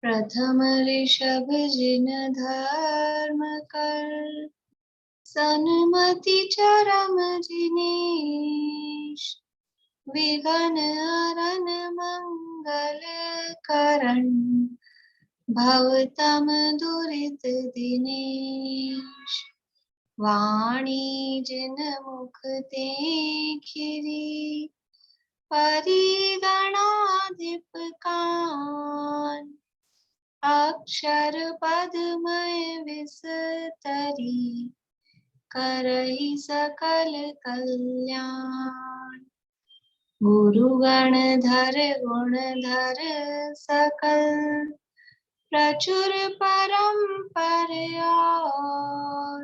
प्रथम ऋषभ जिन धर्म कर, सन्मति चरम जिनेश। विघन हरन मंगल करण, भवतम दुरित दिनेश। वाणी जिन मुख ते खिरी, परिगणाधिप कान। अक्षर पदमय विस्तरी, करहि सकल कल्याण। गुरुगण धर गुण धर सकल, प्रचुर परम्पर और।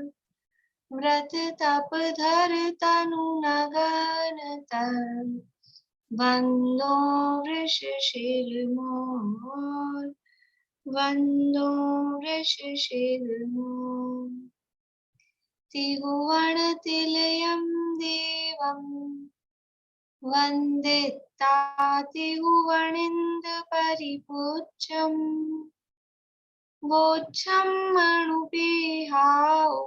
व्रत तप धर तनु नगन तर, वंदो वृष शिरमोर। वंदो वृष शिरमोर। त्रिभुवन तिलयं देवं, वन्दिता त्रिभुवनिन्द परिपूज्यं। वोच्छं मणुपेहाओ,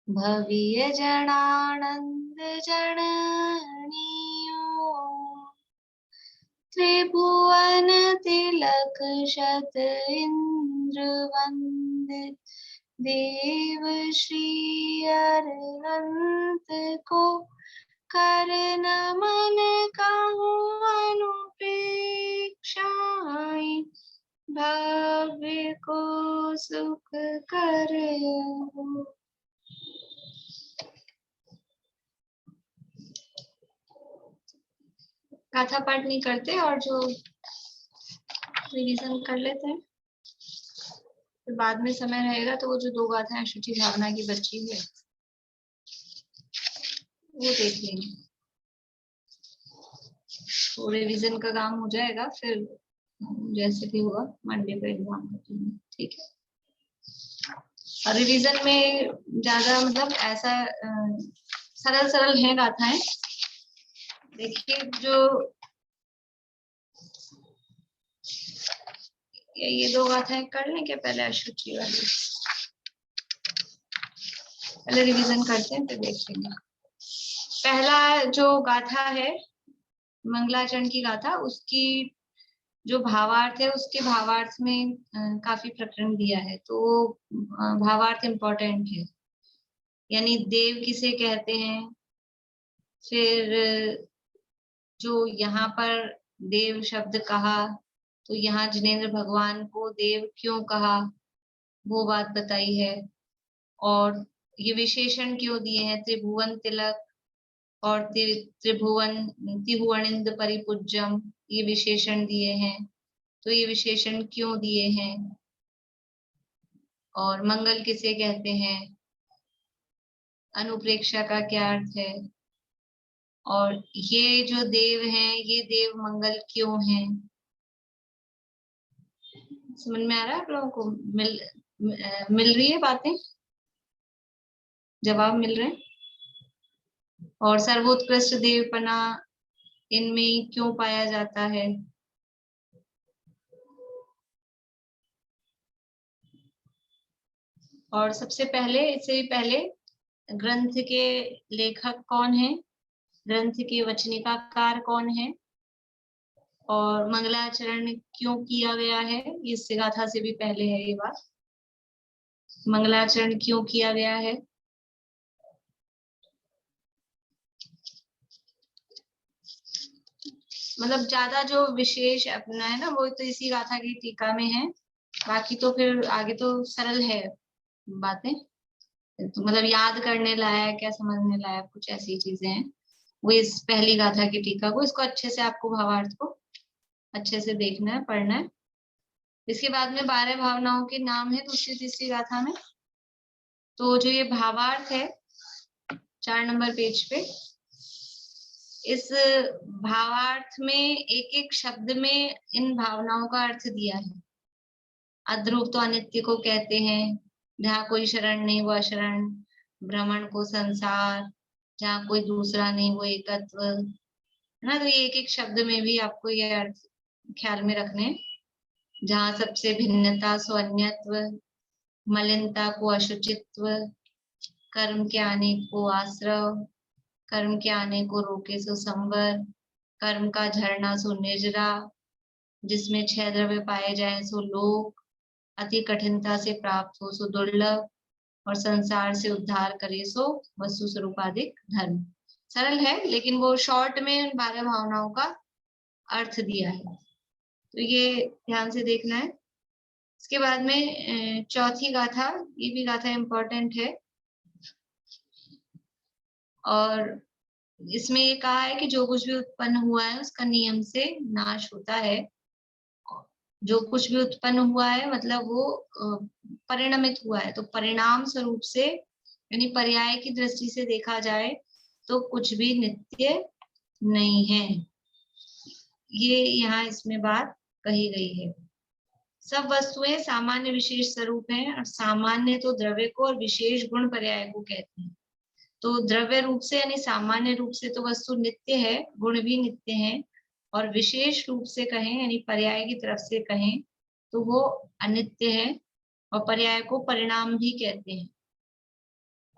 भवीय जनानंद जननीयो। त्रिभुवन तिलक शत इंद्र वंदित, देव श्री अरहंत को। कर नमन कहूँ अनुप्रेक्षाएं, भव्य को सुख करो। गाथा पाठ नहीं करते और जो रिवीजन कर लेते हैं, फिर बाद में समय रहेगा तो वो जो 2 गाथाएं शुचि भावना की बच्ची है वो देख लेंगे। तो रिवीजन का काम हो जाएगा, फिर जैसे भी हुआ मंडे को एग्जाम करेंगे, ठीक है। और रिवीजन में ज्यादा मतलब ऐसा सरल सरल है गाथाएं। देखिए जो ये 2 गाथाएं कर लें क्या पहले अशुचि वाली, पहले रिवीजन करते हैं फिर देखेंगे। पहला जो गाथा है मंगलाचरण की गाथा, उसकी जो भावार्थ है उसके भावार्थ में काफी प्रकरण दिया है, तो भावार्थ इम्पोर्टेंट है। यानी देव किसे कहते हैं, फिर जो यहाँ पर देव शब्द कहा तो यहाँ जिनेंद्र भगवान को देव क्यों कहा वो बात बताई है। और ये विशेषण क्यों दिए हैं, त्रिभुवन तिलक और त्रिभुवनिंद परिपूज्यम, ये विशेषण दिए हैं, तो ये विशेषण क्यों दिए हैं। और मंगल किसे कहते हैं, अनुप्रेक्षा का क्या अर्थ है, और ये जो देव हैं ये देव मंगल क्यों हैं। समझ में आ रहा है आप लोगों को, मिल रही है बातें, जवाब मिल रहे हैं। और सर्वोत्कृष्ट देवपना इनमें क्यों पाया जाता है। और सबसे पहले, इससे पहले ग्रंथ के लेखक कौन है, ग्रंथ के वचनिकाकार कौन है, और मंगलाचरण क्यों किया गया है, इस गाथा से भी पहले है ये बात। मंगलाचरण क्यों किया गया है, मतलब ज्यादा जो विशेष अपना है ना वो तो इसी गाथा की टीका में है, बाकी तो फिर आगे तो सरल है बातें, तो मतलब याद करने लायक या समझने लायक कुछ ऐसी चीजें हैं, वो इस पहली गाथा की टीका को, इसको अच्छे से आपको भावार्थ को अच्छे से देखना है, पढ़ना है। इसके बाद में 12 भावनाओं के नाम है दूसरी तीसरी गाथा में। तो जो ये भावार्थ है 4 नंबर पेज पे, इस भावार्थ में एक एक शब्द में इन भावनाओं का अर्थ दिया है। अध्रुव तो अनित्य को कहते हैं, जहाँ कोई शरण नहीं वो अशरण, भ्रमण को संसार, जहाँ कोई दूसरा नहीं वो एकत्व, है ना। तो ये एक एक शब्द में भी आपको ये अर्थ ख्याल में रखने। जहाँ सबसे भिन्नता सो अन्यत्व, मलिनता को अशुचित्व, कर्म के आने को आश्रव, कर्म के आने को रोके सो संवर, कर्म का झरना सो निर्जरा, जिसमें 6 द्रव्य पाए जाए सो लोक, अति कठिनता से प्राप्त हो सो दुर्लभ, और संसार से उद्धार करे सो वस्तु स्वरूपाधिक धर्म। सरल है, लेकिन वो शॉर्ट में उन 12 भावनाओं का अर्थ दिया है, तो ये ध्यान से देखना है। इसके बाद में चौथी गाथा, ये भी गाथा इम्पोर्टेंट है, और इसमें ये कहा है कि जो कुछ भी उत्पन्न हुआ है उसका नियम से नाश होता है। जो कुछ भी उत्पन्न हुआ है मतलब वो परिणमित हुआ है, तो परिणाम स्वरूप से यानी पर्याय की दृष्टि से देखा जाए तो कुछ भी नित्य नहीं है, ये यहाँ इसमें बात कही गई है। सब वस्तुएं सामान्य विशेष स्वरूप हैं, और सामान्य तो द्रव्य को और विशेष गुण पर्याय को कहते हैं। तो द्रव्य रूप से यानी सामान्य रूप से तो वस्तु नित्य है, गुण भी नित्य हैं, और विशेष रूप से कहें यानी पर्याय की तरफ से कहें तो वो अनित्य है, और पर्याय को परिणाम भी कहते हैं।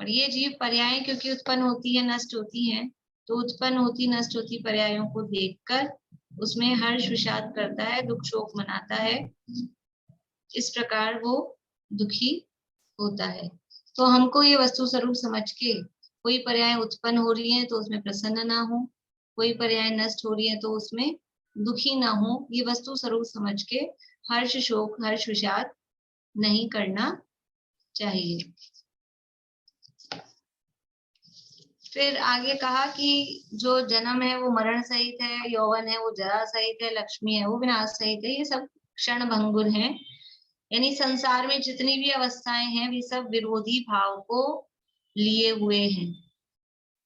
और ये जीव पर्याय क्योंकि उत्पन्न होती है नष्ट होती हैं, तो उत्पन्न होती नष्ट होती पर्यायों को देखकर उसमें हर्ष विषाद करता है, दुख शोक मनाता है, इस प्रकार वो दुखी होता है। तो हमको ये वस्तु स्वरूप समझ के कोई पर्याय उत्पन्न हो रही है तो उसमें प्रसन्न ना हो, कोई पर्याय नष्ट हो रही है तो उसमें दुखी ना हो, ये वस्तु स्वरूप समझ के हर्ष शोक हर्ष विषाद नहीं करना चाहिए। फिर आगे कहा कि जो जन्म है वो मरण सहित है, यौवन है वो जरा सहित है, लक्ष्मी है वो विनाश सहित है, ये सब क्षण भंगुर हैं। यानी संसार में जितनी भी अवस्थाएं हैं वे सब विरोधी भाव को लिए हुए हैं।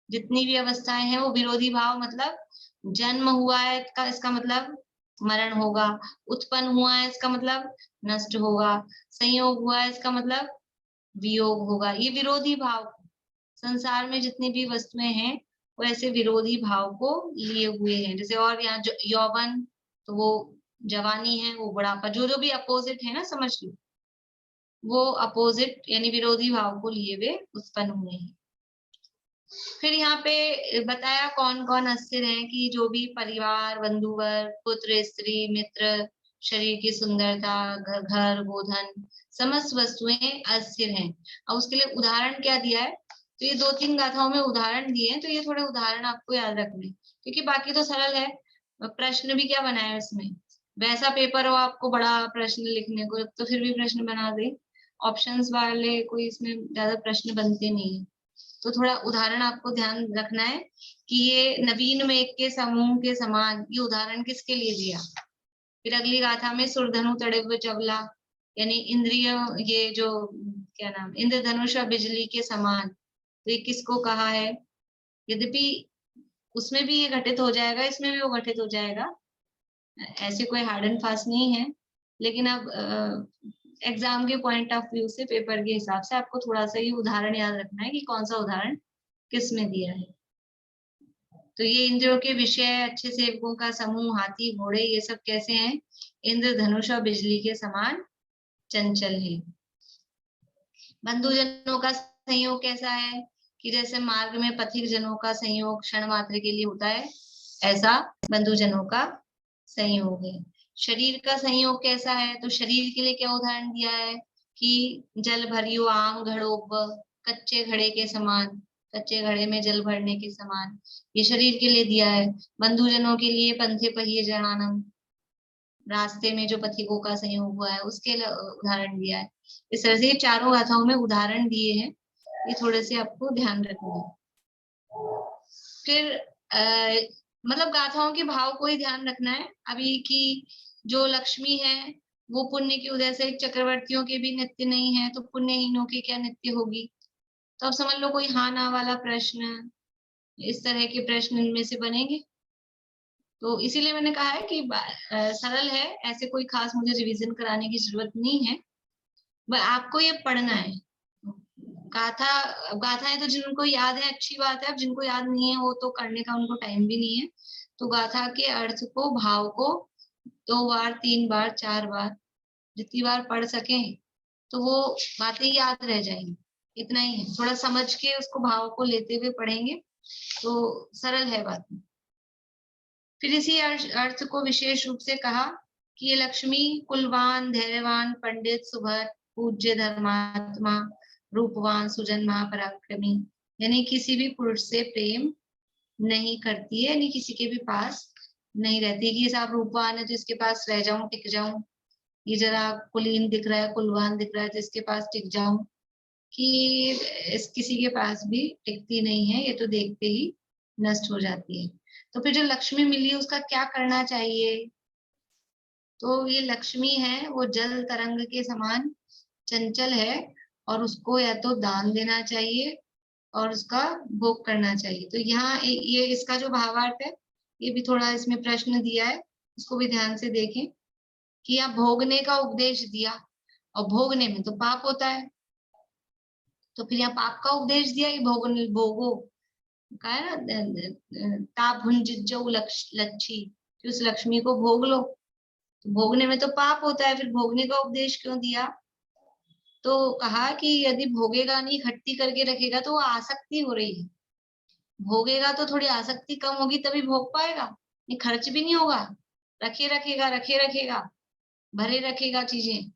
जितनी भी अवस्थाएं हैं वो विरोधी भाव, मतलब जन्म हुआ है इसका मतलब मरण होगा, उत्पन्न हुआ है इसका मतलब नष्ट होगा, संयोग हुआ है इसका मतलब वियोग होगा, ये विरोधी भाव। संसार में जितनी भी वस्तुएं हैं वो ऐसे विरोधी भाव को लिए हुए हैं। जैसे और यहाँ यौवन तो वो जवानी है, वो बुढ़ापा, जो जो भी अपोजिट है ना, समझ लो वो अपोजिट यानी विरोधी भाव को लिए हुए उत्पन्न हुए हैं। फिर यहाँ पे बताया कौन कौन अस्थिर हैं, कि जो भी परिवार, बंधुवर्ग, पुत्र, स्त्री, मित्र, शरीर की सुंदरता, घर गोधन, समस्त वस्तुएं अस्थिर हैं। और उसके लिए उदाहरण क्या दिया है, तो ये 2-3 गाथाओं में उदाहरण दिए हैं, तो ये थोड़े उदाहरण आपको याद रखने, क्योंकि बाकी तो सरल है। प्रश्न भी क्या बनाया इसमें, वैसा पेपर हो आपको बड़ा प्रश्न लिखने को तो फिर भी प्रश्न बना दे, ऑप्शंस वाले कोई इसमें ज्यादा प्रश्न बनते नहीं है। तो थोड़ा उदाहरण आपको ध्यान रखना है कि ये नवीन मेघ के समूह के समान, ये उदाहरण किसके लिए दिया। फिर अगली गाथा में सुरधनु तड़िव चवला, यानी इंद्रिय, ये जो क्या नाम, इंद्रधनुष और बिजली के समान, तो ये किसको कहा है। यद्यपि उसमें भी ये घटित हो जाएगा, इसमें भी वो घटित हो जाएगा, ऐसे कोई हार्ड एंड फास्ट नहीं है, लेकिन अब एग्जाम के पॉइंट ऑफ व्यू से, पेपर के हिसाब से आपको थोड़ा सा ये उदाहरण याद रखना है कि कौन सा उदाहरण किस में दिया है। तो ये इंद्रियों के विषय, अच्छे सेवकों का समूह, हाथी घोड़े, ये सब कैसे हैं, इंद्र धनुष और बिजली के समान चंचल है। बंधुजनों का संयोग कैसा है, कि जैसे मार्ग में पथिक जनों का संयोग क्षण मात्र के लिए होता है, ऐसा बंधुजनों का संयोग है। शरीर का संयोग कैसा है, तो शरीर के लिए क्या उदाहरण दिया है, कि जल भरियो आम घड़ोब, कच्चे घड़े के समान, कच्चे घड़े में जल भरने के समान, ये शरीर के लिए दिया है। बंधुजनों के लिए पंथे पहिए जहानम, रास्ते में जो पथिकों का संयोग हुआ है उसके उदाहरण दिया है। इस तरह से चारों गाथाओं में उदाहरण दिए हैं, ये थोड़े से आपको ध्यान रखना है। फिर मतलब गाथाओं के भाव को ही ध्यान रखना है अभी, कि जो लक्ष्मी है वो पुण्य की उदय से चक्रवर्तियों के भी नित्य नहीं है, तो पुण्यहीनों के क्या नित्य होगी। तो अब समझ लो कोई हाँ ना वाला प्रश्न, इस तरह के प्रश्न इनमें से बनेंगे। तो इसीलिए मैंने कहा है कि सरल है, ऐसे कोई खास मुझे रिवीजन कराने की जरूरत नहीं है, आपको ये पढ़ना है। गाथाएं तो जिनको याद है अच्छी बात है, अब जिनको याद नहीं है वो तो करने का उनको टाइम भी नहीं है। तो गाथा के अर्थ को, भाव को 2 बार 3 बार 4 बार जितनी बार पढ़ सकें तो वो बातें याद रह जाएंगी। इतना ही है, थोड़ा समझ के उसको भाव को लेते हुए पढ़ेंगे तो सरल है बात। फिर इसी अर्थ को विशेष रूप से कहा कि ये लक्ष्मी कुलवान, धैर्यवान, पंडित, सुभर, पूज्य, धर्मात्मा, रूपवान, सुजन, महापराक्रमी, यानी किसी भी पुरुष से प्रेम नहीं करती है, यानी किसी के भी पास नहीं रहती कि आप रूपवान है तो इसके पास रह जाऊं, टिक जाऊं, ये जरा कुलीन दिख रहा है, कुलवान दिख रहा है तो इसके पास टिक जाऊं, कि इस किसी के पास भी टिकती नहीं है, ये तो देखते ही नष्ट हो जाती है। तो फिर जो लक्ष्मी मिली उसका क्या करना चाहिए? तो ये लक्ष्मी है वो जल तरंग के समान चंचल है, और उसको या तो दान देना चाहिए और उसका भोग करना चाहिए। तो यहाँ ये इसका जो भावार्थ है, ये भी थोड़ा इसमें प्रश्न दिया है, इसको भी ध्यान से देखें कि यहाँ भोगने का उपदेश दिया, और भोगने में तो पाप होता है, तो फिर यहाँ पाप का उपदेश दिया कि भोगो का है ना, ता भुंजिज्जौ लच्छी, कि उस लक्ष्मी को भोग लो। तो भोगने में तो पाप होता है, फिर भोगने का उपदेश क्यों दिया? तो कहा कि यदि भोगेगा नहीं, इकट्ठी करके रखेगा तो वो आसक्ति हो रही है। भोगेगा तो थोड़ी आसक्ति कम होगी, तभी भोग पाएगा, नहीं खर्च भी नहीं होगा। रखे रखेगा, भरे रखेगा चीजें,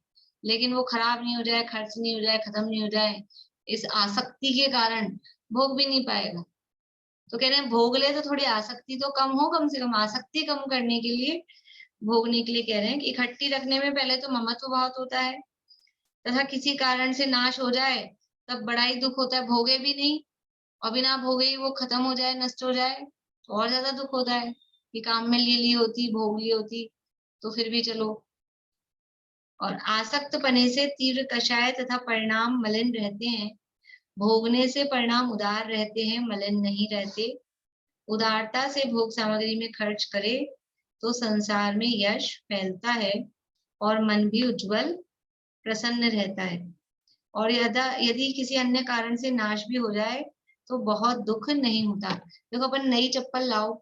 लेकिन वो खराब नहीं हो जाए, खर्च नहीं हो जाए, खत्म नहीं हो जाए, इस आसक्ति के कारण भोग भी नहीं पाएगा। तो कह रहे हैं भोग ले तो थोड़ी आसक्ति तो कम हो, कम से कम आसक्ति कम करने के लिए, भोगने के लिए कह रहे हैं कि इकट्ठी रखने में पहले तो ममत्व बहुत होता है, तथा किसी कारण से नाश हो जाए तब बड़ा ही दुख होता है। भोगे भी नहीं और बिना भोगे ही वो खत्म हो जाए, नष्ट हो जाए, तो और ज्यादा दुख होता है कि काम में ली होती, भोग ली होती तो फिर भी चलो। और आसक्त पने से तीव्र कषाय तथा परिणाम मलिन रहते हैं, भोगने से परिणाम उदार रहते हैं, मलिन नहीं रहते। उदारता से भोग सामग्री में खर्च करे तो संसार में यश फैलता है और मन भी उज्जवल प्रसन्न रहता है। और यदि किसी अन्य कारण से नाश भी हो जाए तो बहुत दुख नहीं होता। देखो अपन नई चप्पल लाओ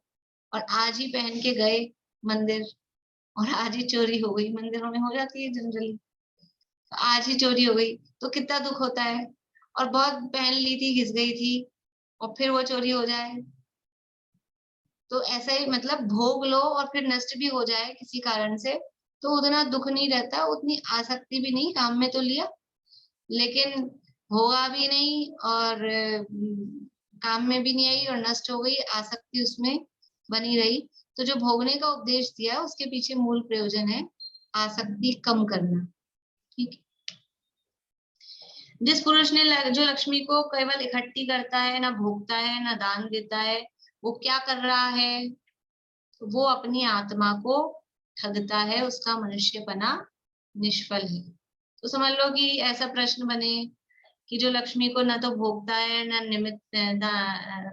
और आज ही पहन के गए मंदिर, और आज ही चोरी हो गई, मंदिरों में हो जाती है जनरली, आज ही चोरी हो गई तो कितना दुख होता है। और बहुत पहन ली थी, घिस गई थी, और फिर वो चोरी हो जाए, तो ऐसा ही मतलब भोग लो और फिर नष्ट भी हो जाए किसी कारण से, तो उतना दुख नहीं रहता, उतनी आसक्ति भी नहीं, काम में तो लिया लेकिन होगा भी नहीं, और काम में भी नहीं आई और नष्ट हो गई, आसक्ति उसमें बनी रही। तो जो भोगने का उपदेश दिया उसके पीछे मूल प्रयोजन है आसक्ति कम करना। ठीक, जिस पुरुष ने जो लक्ष्मी को केवल इकट्ठी करता है, ना भोगता है ना दान देता है, वो क्या कर रहा है? तो वो अपनी आत्मा को ठगता है, उसका मनुष्यपना निष्फल है। तो समझ लो कि ऐसा प्रश्न बने कि जो लक्ष्मी को ना तो भोगता है, ना निमित्त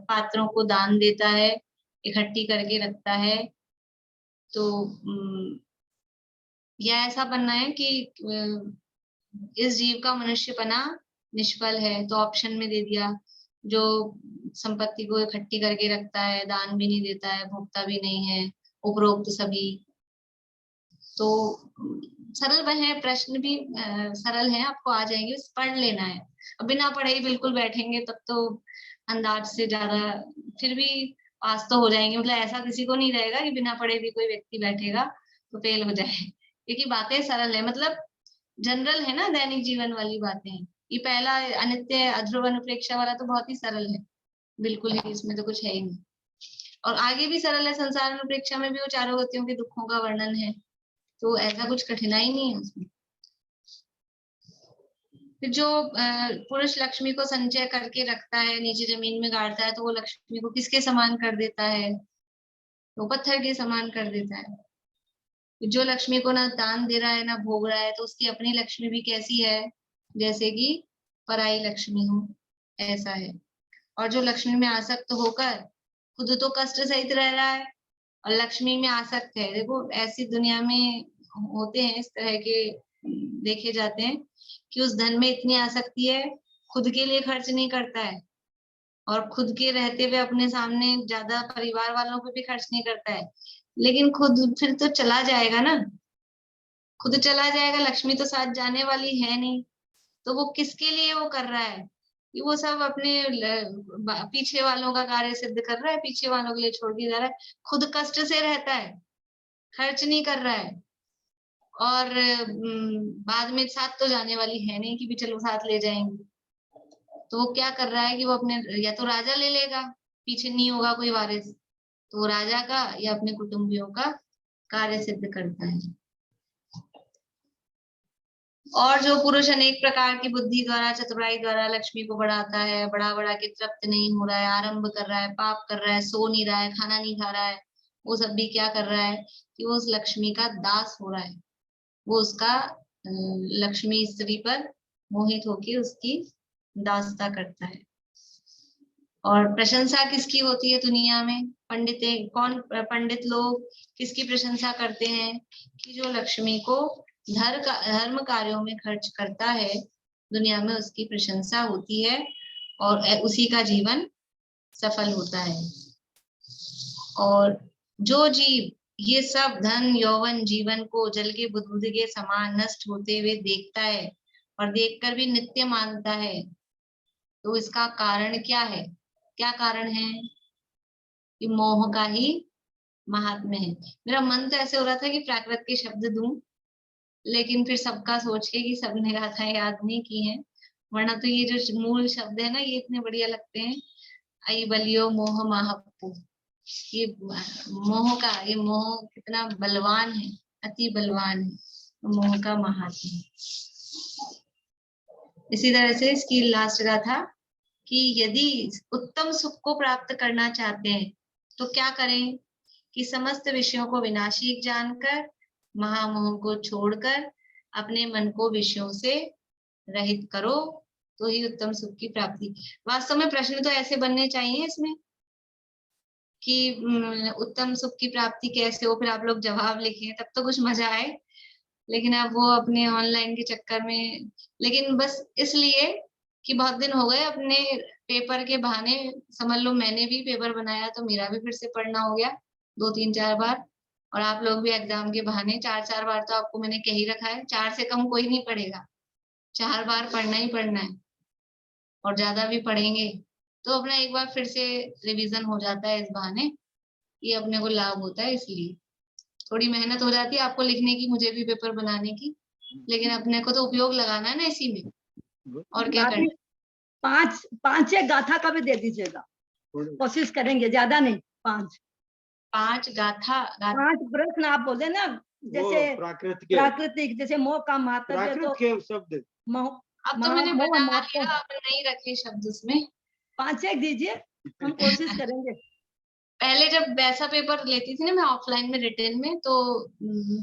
पात्रों को दान देता है, इकट्ठी करके रखता है, तो यह ऐसा बनना है कि इस जीव का मनुष्यपना निष्फल है। तो ऑप्शन में दे दिया, जो संपत्ति को इकट्ठी करके रखता है, दान भी नहीं देता है, भोगता भी नहीं है, उपरोक्त सभी। तो सरल है, प्रश्न भी सरल है, आपको आ जाएंगे, बस पढ़ लेना है। अब बिना पढ़े ही बिल्कुल बैठेंगे तब तो अंदाज से ज्यादा, फिर भी पास तो हो जाएंगे, मतलब ऐसा किसी को नहीं रहेगा कि बिना पढ़े भी कोई व्यक्ति बैठेगा तो फेल हो जाए, क्योंकि बातें सरल है, मतलब जनरल है ना, दैनिक जीवन वाली बातें हैं। ये पहला अनित्य अध्रुव अनुप्रेक्षा वाला तो बहुत ही सरल है, बिल्कुल ही इसमें तो कुछ है ही नहीं। और आगे भी सरल है, संसार अनुप्रेक्षा में भी वो चारों गतियों के दुखों का वर्णन है, तो ऐसा कुछ कठिनाई नहीं है उसमें। फिर जो पुरुष लक्ष्मी को संचय करके रखता है, नीचे जमीन में गाड़ता है, तो वो लक्ष्मी को किसके समान कर देता है? तो पत्थर के समान कर देता है। जो लक्ष्मी को ना दान दे रहा है ना भोग रहा है, तो उसकी अपनी लक्ष्मी भी कैसी है? जैसे कि पराई लक्ष्मी हो, ऐसा है। और जो लक्ष्मी में आसक्त होकर खुद तो कष्ट सहित रह रहा है और लक्ष्मी में आसक्त है, देखो ऐसी दुनिया में होते हैं, इस तरह के देखे जाते हैं कि उस धन में इतनी आसक्ति है, खुद के लिए खर्च नहीं करता है, और खुद के रहते हुए अपने सामने ज्यादा परिवार वालों पे भी खर्च नहीं करता है, लेकिन खुद फिर तो चला जाएगा ना, खुद चला जाएगा, लक्ष्मी तो साथ जाने वाली है नहीं, तो वो किसके लिए वो कर रहा है कि वो सब अपने पीछे वालों का कार्य सिद्ध कर रहा है, पीछे वालों के लिए छोड़ के जा रहा है, खुद कष्ट से रहता है, खर्च नहीं कर रहा है, और बाद में साथ तो जाने वाली है नहीं कि भी चलो साथ ले जाएंगे। तो वो क्या कर रहा है कि वो अपने, या तो राजा ले लेगा, पीछे नहीं होगा कोई वारिस, तो वो राजा का या अपने कुटुंबियों का कार्य सिद्ध करता है। और जो पुरुष अनेक प्रकार की बुद्धि द्वारा, चतुराई द्वारा लक्ष्मी को बढ़ाता है, बढ़ा बढ़ा के तृप्त नहीं हो रहा है, आरंभ कर रहा है, पाप कर रहा है, सो नहीं रहा है, खाना नहीं खा रहा है, वो सब भी क्या कर रहा है कि वो उस लक्ष्मी का दास हो रहा है, वो उसका लक्ष्मी स्त्री पर मोहित होके उसकी दासता करता है। और प्रशंसा किसकी होती है दुनिया में? पंडित, कौन पंडित लोग किसकी प्रशंसा करते हैं कि जो लक्ष्मी को धर्म कार्यों में खर्च करता है, दुनिया में उसकी प्रशंसा होती है और उसी का जीवन सफल होता है। और जो जीव ये सब धन यौवन जीवन को जल के बुदबुद के समान नष्ट होते हुए देखता है और देखकर भी नित्य मानता है, तो इसका कारण क्या है? क्या कारण है? कि मोह का ही महात्म्य है। मेरा मन तो ऐसे हो रहा था कि प्राकृत के शब्द दूं, लेकिन फिर सबका सोच के कि सबने गाथाएं याद नहीं की हैं, वरना तो ये जो मूल शब्द है ना, ये इतने बढ़िया लगते हैं। आई बलियो मोह महापु, ये मोह कितना बलवान है, अति बलवान है, मोह का महात्म्य। इसी तरह से इसकी लास्ट गाथा कि यदि उत्तम सुख को प्राप्त करना चाहते हैं तो क्या करें कि समस्त विषयों को विनाशी जानकर, महामोह को छोड़कर अपने मन को विषयों से रहित करो, तो ही उत्तम सुख की प्राप्ति। वास्तव में प्रश्न तो ऐसे बनने चाहिए इसमें कि उत्तम सुख की प्राप्ति कैसे हो, फिर आप लोग जवाब लिखें, तब तो कुछ मजा आए। लेकिन अब वो अपने ऑनलाइन के चक्कर में, लेकिन बस इसलिए कि बहुत दिन हो गए अपने पेपर के बहाने, समझ लो मैंने भी पेपर बनाया तो मेरा भी फिर से पढ़ना हो गया 2-3-4 बार, और आप लोग भी एग्जाम के बहाने 4-4 बार तो आपको मैंने कह ही रखा है, 4 से कम कोई नहीं पढ़ेगा, 4 बार पढ़ना ही पढ़ना है, और ज्यादा भी पढ़ेंगे तो अपना एक बार फिर से रिवीजन हो जाता है, इस बहाने ये अपने को लाभ होता है। इसलिए थोड़ी मेहनत हो जाती है आपको लिखने की, मुझे भी पेपर बनाने की, लेकिन अपने को तो उपयोग लगाना है ना इसी में, और क्या करना। 5 एक गाथा का भी दे दीजिएगा, कोशिश करेंगे, ज्यादा नहीं, 5 गाथा 5 प्रश्न आप बोले ना, जैसे प्राकृतिक, जैसे मोह का महात्म्य, तो शब्द अब तो मैंने बना लिया, अब नहीं रखे शब्द उसमें, 5 एक दीजिए, हम कोशिश करेंगे। पहले जब वैसा पेपर लेती थी ना मैं ऑफलाइन में रिटर्न में, तो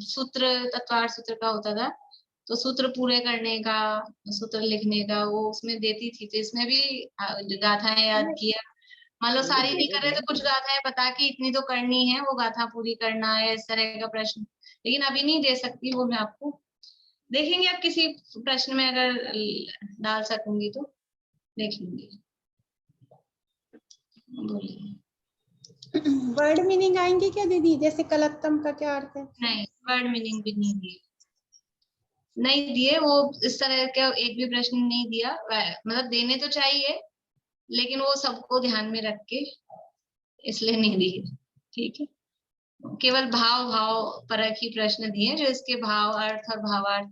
सूत्र, तत्वार्थ सूत्र का होता था, तो सूत्र पूरे करने का, सूत्र लिखने का वो उसमें देती थी, तो इसमें भी गाथाएं याद किया, मान लो सारी नहीं कर रहे तो कुछ गाथाएं बता के इतनी तो करनी है, वो गाथा पूरी करना है, इस तरह का प्रश्न, लेकिन अभी नहीं दे सकती वो, मैं आपको देखेंगे अब किसी प्रश्न में अगर डाल सकूंगी तो देखेंगे। बोलिए। वर्ड मीनिंग आएंगे क्या दीदी, जैसे कलत्तम का क्या अर्थ है? नहीं, वर्ड मीनिंग भी नहीं दिए वो, इस तरह का एक भी प्रश्न नहीं दिया, मतलब देने तो चाहिए लेकिन वो सबको ध्यान में रख के इसलिए नहीं दिए, ठीक है। केवल भाव परक ही प्रश्न दिए, जो इसके भाव अर्थ और भावार्थ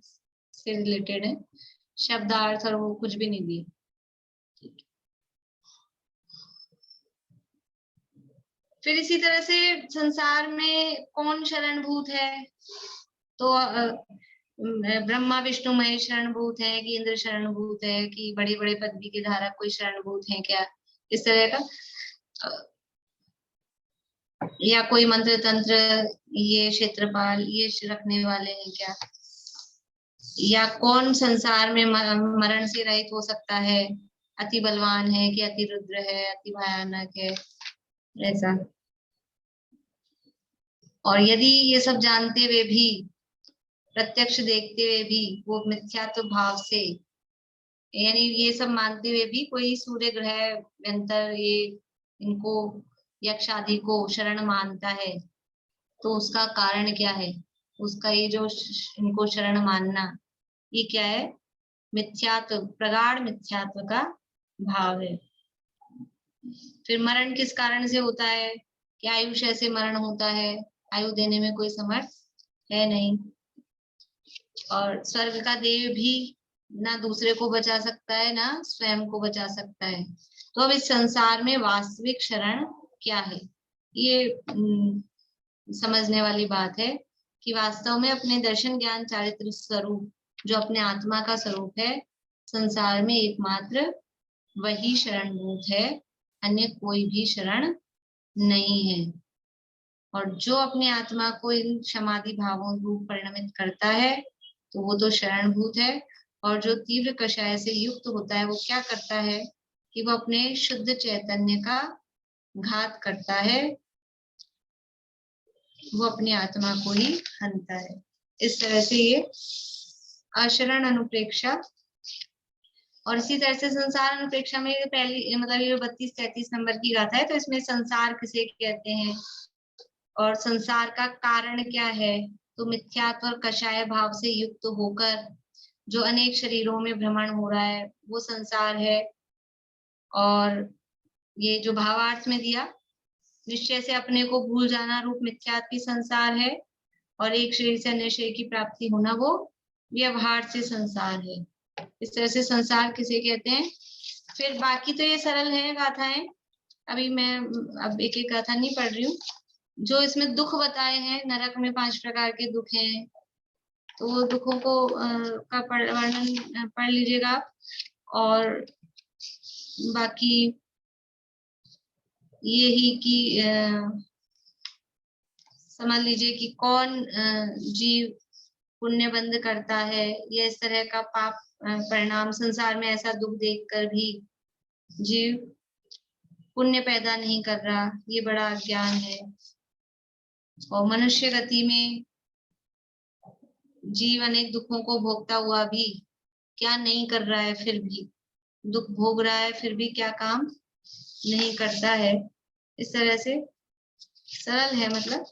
से रिलेटेड है, शब्दार्थ और वो कुछ भी नहीं दिए। फिर इसी तरह से संसार में कौन शरणभूत है, तो ब्रह्मा विष्णु महेश शरणभूत है कि इंद्र शरणभूत है कि बड़े बड़े पदवी के धारक कोई शरणभूत है क्या, इस तरह का, या कोई मंत्र तंत्र ये क्षेत्रपाल ये रखने वाले हैं क्या, या कौन संसार में मरण से रहित हो सकता है, अति बलवान है कि अति रुद्र है, अति भयानक है, ऐसा। और यदि ये सब जानते हुए भी, प्रत्यक्ष देखते हुए भी वो मिथ्यात्व भाव से, यानी ये सब मानते हुए भी कोई सूर्य ग्रह यंत्र ये इनको यक्ष आदि को शरण मानता है, तो उसका कारण क्या है? उसका ये जो इनको शरण मानना, ये क्या है? मिथ्यात्व, प्रगाढ़ मिथ्यात्व का भाव है। फिर मरण किस कारण से होता है? कि आयुष्य से मरण होता है, आयु देने में कोई समर्थ है नहीं। और स्वर्ग का देव भी ना दूसरे को बचा सकता है, ना स्वयं को बचा सकता है। तो अब इस संसार में वास्तविक शरण क्या है? ये समझने वाली बात है कि वास्तव में अपने दर्शन ज्ञान चारित्र स्वरूप, जो अपने आत्मा का स्वरूप है, संसार में एकमात्र वही शरणभूत है, अन्य कोई भी शरण नहीं है। और जो अपने आत्मा को इन समाधि भावों रूप परिणमित करता है, तो वो तो शरणभूत है। और जो तीव्र कषाय से युक्त होता है, वो क्या करता है? कि वो अपने शुद्ध चैतन्य का घात करता है, वो अपनी आत्मा को ही हनता है। इस तरह से ये अशरण अनुप्रेक्षा। और इसी तरह से संसार अनुप्रेक्षा में पहली मतलब ये 32-33 नंबर की गाथा है, तो इसमें संसार किसे कहते हैं और संसार का कारण क्या है? तो मिथ्यात्व और कषाय भाव से युक्त होकर जो अनेक शरीरों में भ्रमण हो रहा है, वो संसार है। और ये जो भावार्थ में दिया, निश्चय से अपने को भूल जाना रूप मिथ्यात्व संसार है। और एक शरीर से अन्य शरीर की प्राप्ति होना, वो व्यवहार से संसार है। इस तरह से संसार किसे कहते हैं। फिर बाकी तो ये सरल है गाथाएं, अभी मैं अब एक एक गाथा नहीं पढ़ रही हूँ। जो इसमें दुख बताए हैं, नरक में 5 प्रकार के दुख हैं, तो वो दुखों को का वर्णन पढ़ लीजिएगा आप। और बाकी यही कि समझ लीजिए कि कौन जीव पुण्य बंद करता है, या इस तरह का पाप परिणाम, संसार में ऐसा दुख देखकर भी जीव पुण्य पैदा नहीं कर रहा, ये बड़ा अज्ञान है। और मनुष्य गति में जीव अनेक दुखों को भोगता हुआ भी क्या नहीं कर रहा है, फिर भी दुख भोग रहा है, फिर भी क्या काम नहीं करता है। इस तरह से सरल है मतलब।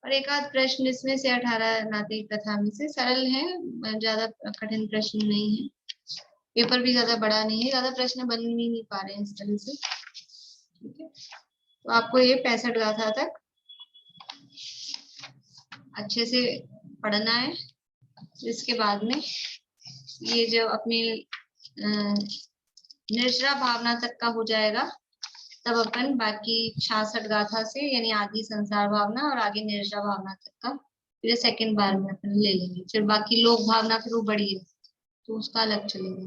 और एक आध प्रश्न इसमें से 18 नाते कथा में से सरल है, ज्यादा कठिन प्रश्न नहीं है। पेपर भी ज्यादा बड़ा नहीं है, ज्यादा प्रश्न बन भी नहीं पा रहे हैं इस तरह से। ठीक है, तो आपको ये 65 गाथा तक अच्छे से पढ़ना है। इसके बाद में ये जो अपनी निर्जरा भावना तक का हो जाएगा, तब अपन बाकी 66 गाथा से, यानी आदि संसार भावना और आगे निर्जरा भावना तक का फिर सेकंड बार में अपन ले लेंगे। फिर बाकी लोक भावना फिर वो बड़ी है, तो उसका अलग चलेगा।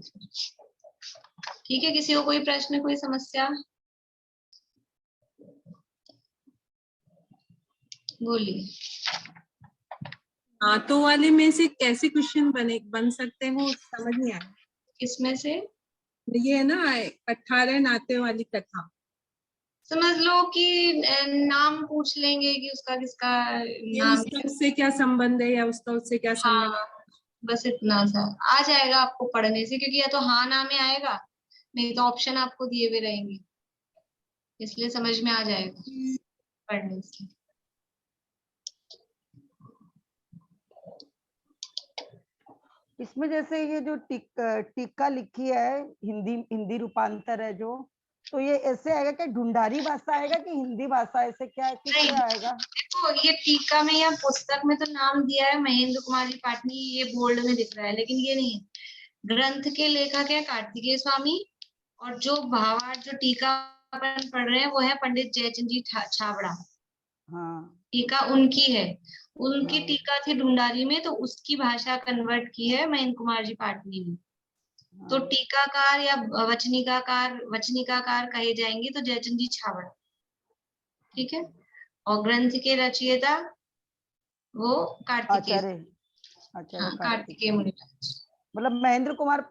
ठीक है, किसी को कोई प्रश्न, कोई समस्या, बोलिए। नातों वाले में से कैसे क्वेश्चन बन सकते हो, समझ नहीं आया। किसमें से? ये है ना 18 नाते वाली कथा। समझ लो कि नाम पूछ लेंगे कि उसका किसका नाम, उसका उससे क्या संबंध है, या उसका उससे क्या संबंध है। हाँ, बस इतना सा आ जाएगा आपको पढ़ने से, क्योंकि या तो हाँ ना में आएगा, नहीं तो ऑप्शन आपको दिए हुए रहेंगे, इसलिए समझ में आ जाएगा पढ़ने से। इसमें जैसे ये जो टीका लिखी है, हिंदी रूपांतर है जो, तो ये ऐसे आएगा कि ढूंढारी भाषा आएगा कि हिंदी भाषा, ऐसे क्या किससे आएगा? देखो, ये टीका में या पुस्तक में तो नाम दिया है महेंद्र कुमार जी पाटनी, ये बोल्ड में दिख रहा है, लेकिन ये नहीं है। ग्रंथ के लेखक है कार्तिकेय स्वामी, और जो भावार्थ जो टीका अपन पढ़ रहे हैं वो है पंडित जयचंद जी छाबड़ा। हाँ, टीका उनकी है, उनकी हाँ, टीका थी ढूंढारी में, तो उसकी भाषा कन्वर्ट की है महेंद्र कुमार जी पाटनी ने। तो हाँ। टीकाकार या वचनिकाकार कहे जाएंगे तो जयचंद जी छाबड़ा। ठीक है, और ग्रंथ के रचयिता वो कार्तिकेय। आचार्य हाँ, कार्तिकेय कार्तिकेय। मुनिराज। मतलब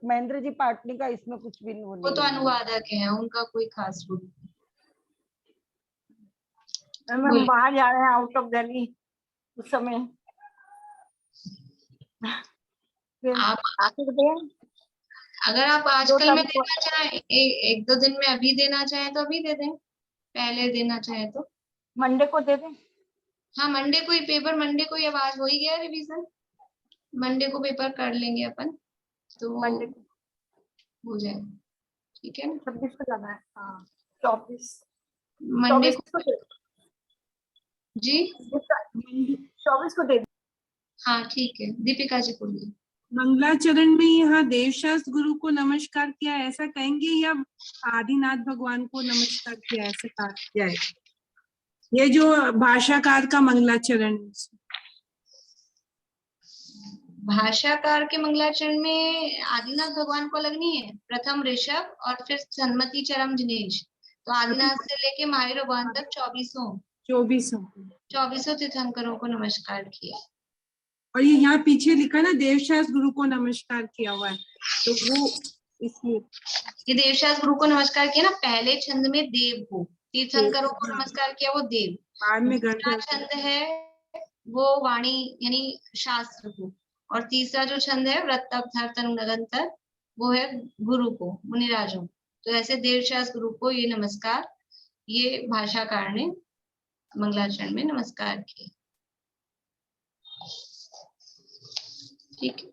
महेंद्र जी पाटनी का इसमें कुछ भी वो वो नहीं तो है। अनुवादक है, उनका कोई खास रूप नहीं। हम बाहर जा रहे हैं, आउट ऑफ दिल्ली उस समय। आप आखिर में अगर आप आजकल में देना चाहें, एक दो दिन में अभी देना चाहें तो अभी दे दें, पहले देना चाहें तो मंडे को दे दें। हाँ मंडे को ही पेपर, मंडे को ही अब आज हो ही गया रिवीजन, मंडे को पेपर कर लेंगे अपन, तो वो मंडे को हो जाए, ठीक है ना। 26 को जाना है। हाँ 24 मंडे 24 को को दे जी, 24 को दे हाँ ठीक है, दीपिका जी बोलिए। मंगलाचरण में यहाँ देवशास्त्र गुरु को नमस्कार किया ऐसा कहेंगे, या आदिनाथ भगवान को नमस्कार किया ऐसा कहा जाए? ये जो भाषाकार का मंगलाचरण है उसमें। भाषाकार के मंगलाचरण में आदिनाथ भगवान को अलग नहीं है, प्रथम ऋषभ और फिर सन्मति चरम जिनेश, तो आदिनाथ से लेके महावीर भगवान तक 24 तीर्थंकरों को नमस्कार किया। और ये यहाँ पीछे लिखा ना देवशास्त्र गुरु को नमस्कार किया हुआ है, तो वो इसलिए ये देवशास्त्र गुरु को नमस्कार किया ना, पहले छंद में देव को, तीर्थंकरों को नमस्कार किया वो देव, बाद में दूसरा गढ़ छंद है वो वाणी यानी शास्त्र को, और तीसरा जो छंद है व्रत अवधार तनु नगंतर वो है गुरु को, मुनिराजों। तो ऐसे देवशास्त्र गुरु को ये नमस्कार, ये भाषाकार ने मंगलाचरण में नमस्कार किए, ठीक है।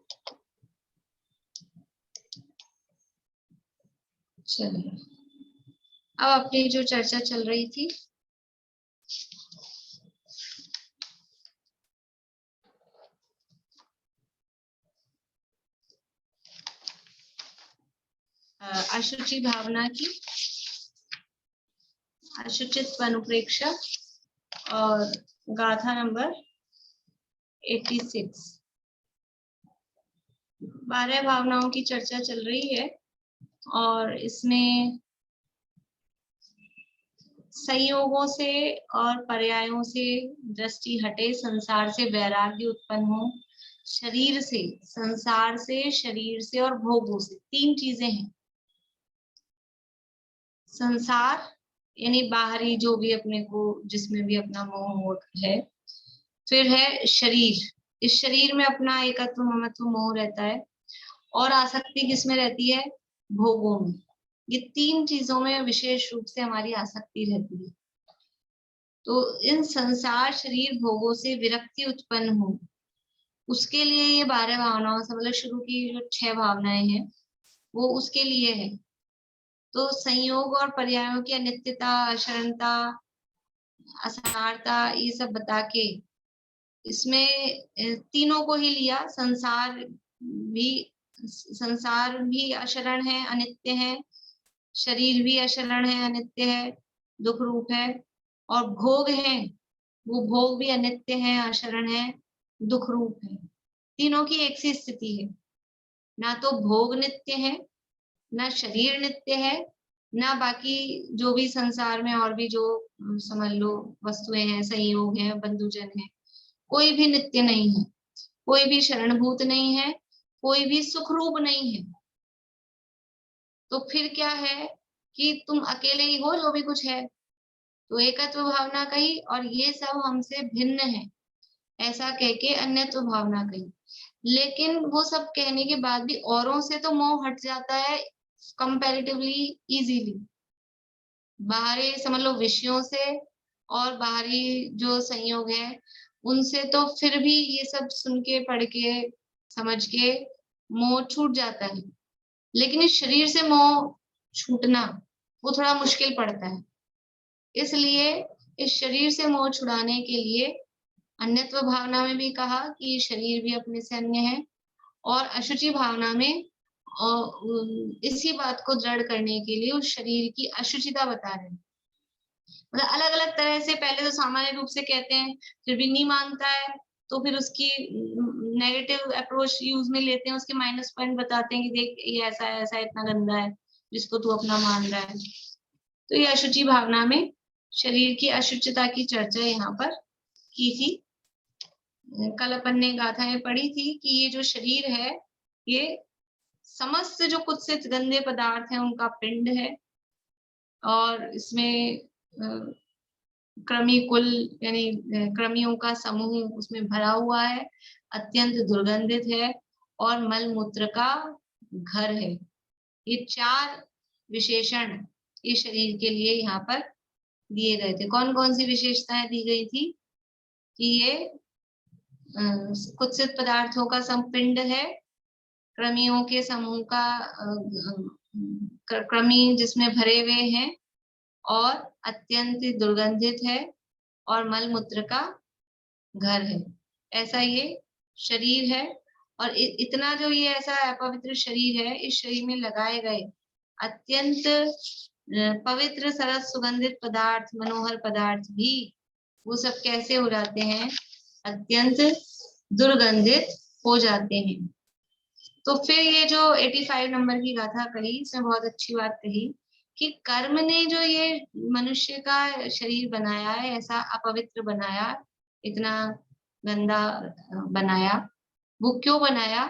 चलिए अब अपनी जो चर्चा चल रही थी, अशुचि भावना की, अशुचित्व अनुप्रेक्षा और गाथा नंबर 86, 12 भावनाओं की चर्चा चल रही है, और इसमें संयोगों से और पर्यायों से दृष्टि हटे, संसार से वैराग्य उत्पन्न हो, शरीर से, संसार से, शरीर से और भोगों से, 3 चीजें हैं। संसार यानी बाहरी जो भी अपने को, जिसमें भी अपना मोह है, फिर है शरीर, इस शरीर में अपना एकत्व ममत्व मोह रहता है, और आसक्ति किसमें रहती है, भोगों में। ये 3 चीजों में विशेष रूप से हमारी आसक्ति रहती है। तो इन संसार शरीर भोगों से विरक्ति उत्पन्न हो, उसके लिए ये 12 भावनाओं से, मतलब शुरू की जो 6 भावनाएं हैं वो उसके लिए है। तो संयोग और पर्यायों की अनित्यता, अशरणता, असारता, ये सब बता के इसमें तीनों को ही लिया। संसार भी अशरण है, अनित्य है, शरीर भी अशरण है, अनित्य है, दुख रूप है, और भोग है वो भोग भी अनित्य है, अशरण है, दुख रूप है। तीनों की एक सी स्थिति है, ना तो भोग नित्य है, ना शरीर नित्य है, ना बाकी जो भी संसार में और भी जो समझ लो वस्तुएं हैं, संयोग है, बंधुजन है, कोई भी नित्य नहीं है, कोई भी शरणभूत नहीं है, कोई भी सुखरूप नहीं है। तो फिर क्या है कि तुम अकेले ही हो जो भी कुछ है। तो एकत्व भावना कही, और ये सब हमसे भिन्न है ऐसा कह के अन्यत्व भावना कही। लेकिन वो सब कहने के बाद भी औरों से तो मोह हट जाता है कंपैरेटिवली इजीली, बाहरी समझ लो विषयों से और बाहरी जो संयोग है उनसे तो फिर भी ये सब सुन के, पढ़ के, समझ के मोह छूट जाता है। लेकिन इस शरीर से मोह छूटना वो थोड़ा मुश्किल पड़ता है। इसलिए इस शरीर से मोह छुड़ाने के लिए अन्यत्व भावना में भी कहा कि शरीर भी अपने से अन्य है, और अशुचि भावना में इसी बात को दृढ़ करने के लिए उस शरीर की अशुचिता बता रहे हैं। मतलब अलग अलग तरह से, पहले तो सामान्य रूप से कहते हैं, फिर भी नहीं मानता है तो फिर उसकी नेगेटिव अप्रोच यूज में लेते हैं, उसके माइनस पॉइंट बताते हैं कि देख ये ऐसा है, ऐसा इतना गंदा है जिसको तू अपना मान रहा है। तो ये अशुचि भावना में शरीर की अशुचिता की चर्चा यहाँ पर की थी। कल अपन ने गाथाएं पढ़ी थी कि ये जो शरीर है ये समस्त जो कुत्सित गंदे पदार्थ हैं उनका पिंड है, और इसमें कृमि कुल यानी कृमियों का समूह उसमें भरा हुआ है, अत्यंत दुर्गंधित है, और मल मूत्र का घर है। ये 4 विशेषण ये शरीर के लिए यहाँ पर दिए गए थे। कौन कौन सी विशेषताएं दी गई थी? कि ये कुत्सित पदार्थों का संपिंड है, कृमियों के समूह का कृमि जिसमें भरे हुए हैं और अत्यंत दुर्गंधित है और मल मूत्र का घर है। ऐसा ये शरीर है और इतना जो ये ऐसा अपवित्र शरीर है, इस शरीर में लगाए गए अत्यंत पवित्र सरस सुगंधित पदार्थ, मनोहर पदार्थ भी वो सब कैसे हो जाते हैं, अत्यंत दुर्गंधित हो जाते हैं। तो फिर ये जो 85 नंबर की गाथा कही, इसमें बहुत अच्छी बात कही कि कर्म ने जो ये मनुष्य का शरीर बनाया है, ऐसा अपवित्र बनाया, इतना गंदा बनाया, वो क्यों बनाया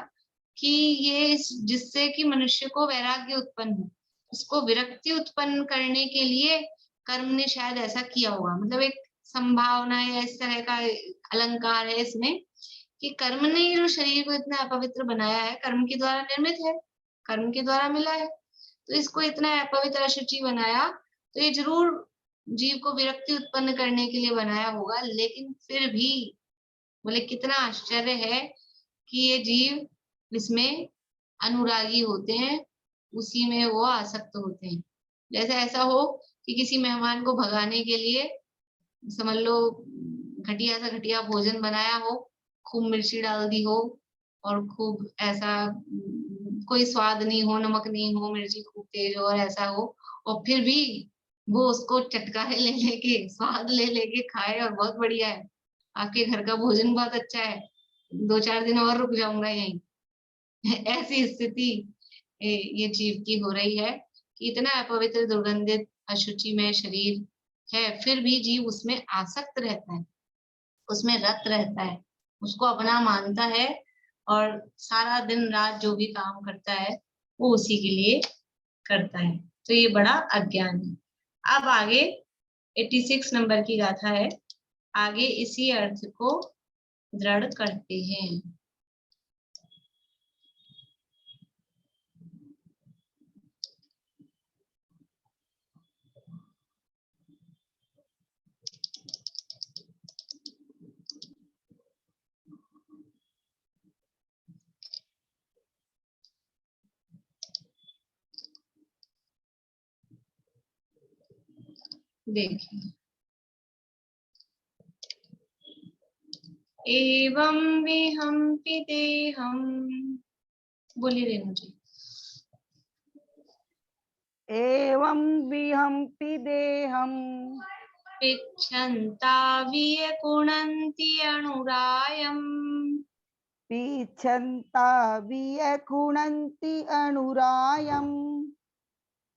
कि ये जिससे कि मनुष्य को वैराग्य उत्पन्न हो, इसको विरक्ति उत्पन्न करने के लिए कर्म ने शायद ऐसा किया होगा। मतलब एक संभावना या इस तरह का अलंकार है इसमें कि कर्म ने जो शरीर को इतना अपवित्र बनाया है, कर्म के द्वारा निर्मित है, कर्म के द्वारा मिला है, तो इसको इतना अपवित्र अशुचि बनाया, तो ये जरूर जीव को विरक्ति उत्पन्न करने के लिए बनाया होगा। लेकिन फिर भी बोले कितना आश्चर्य है कि ये जीव इसमें अनुरागी होते हैं, उसी में वो आसक्त होते हैं। जैसे ऐसा हो कि किसी मेहमान को भगाने के लिए समझ लो घटिया सा घटिया भोजन बनाया हो, खूब मिर्ची डाल दी हो और खूब ऐसा कोई स्वाद नहीं हो, नमक नहीं हो, मिर्ची खूब तेज हो और ऐसा हो, और फिर भी वो उसको चटकारे ले लेके स्वाद ले लेके खाए और बहुत बढ़िया है, आपके घर का भोजन बहुत अच्छा है, 2-4 दिन और रुक जाऊंगा यहीं। ऐसी स्थिति ये जीव की हो रही है कि इतना अपवित्र दुर्गंधित अशुचि में शरीर है, फिर भी जीव उसमें आसक्त रहता है, उसमें रत रहता है, उसको अपना मानता है और सारा दिन रात जो भी काम करता है वो उसी के लिए करता है। तो ये बड़ा अज्ञान है। अब आगे 86 नंबर की गाथा है, आगे इसी अर्थ को दृढ़ करते हैं। देखिए, एवं विहंपि देहं, बोलिए रेणु जी। एवं विहंपि देहं पिच्छन्ता वियकुणन्ति अनुरायम्, पिच्छन्ता वियकुणन्ति अनुरायम्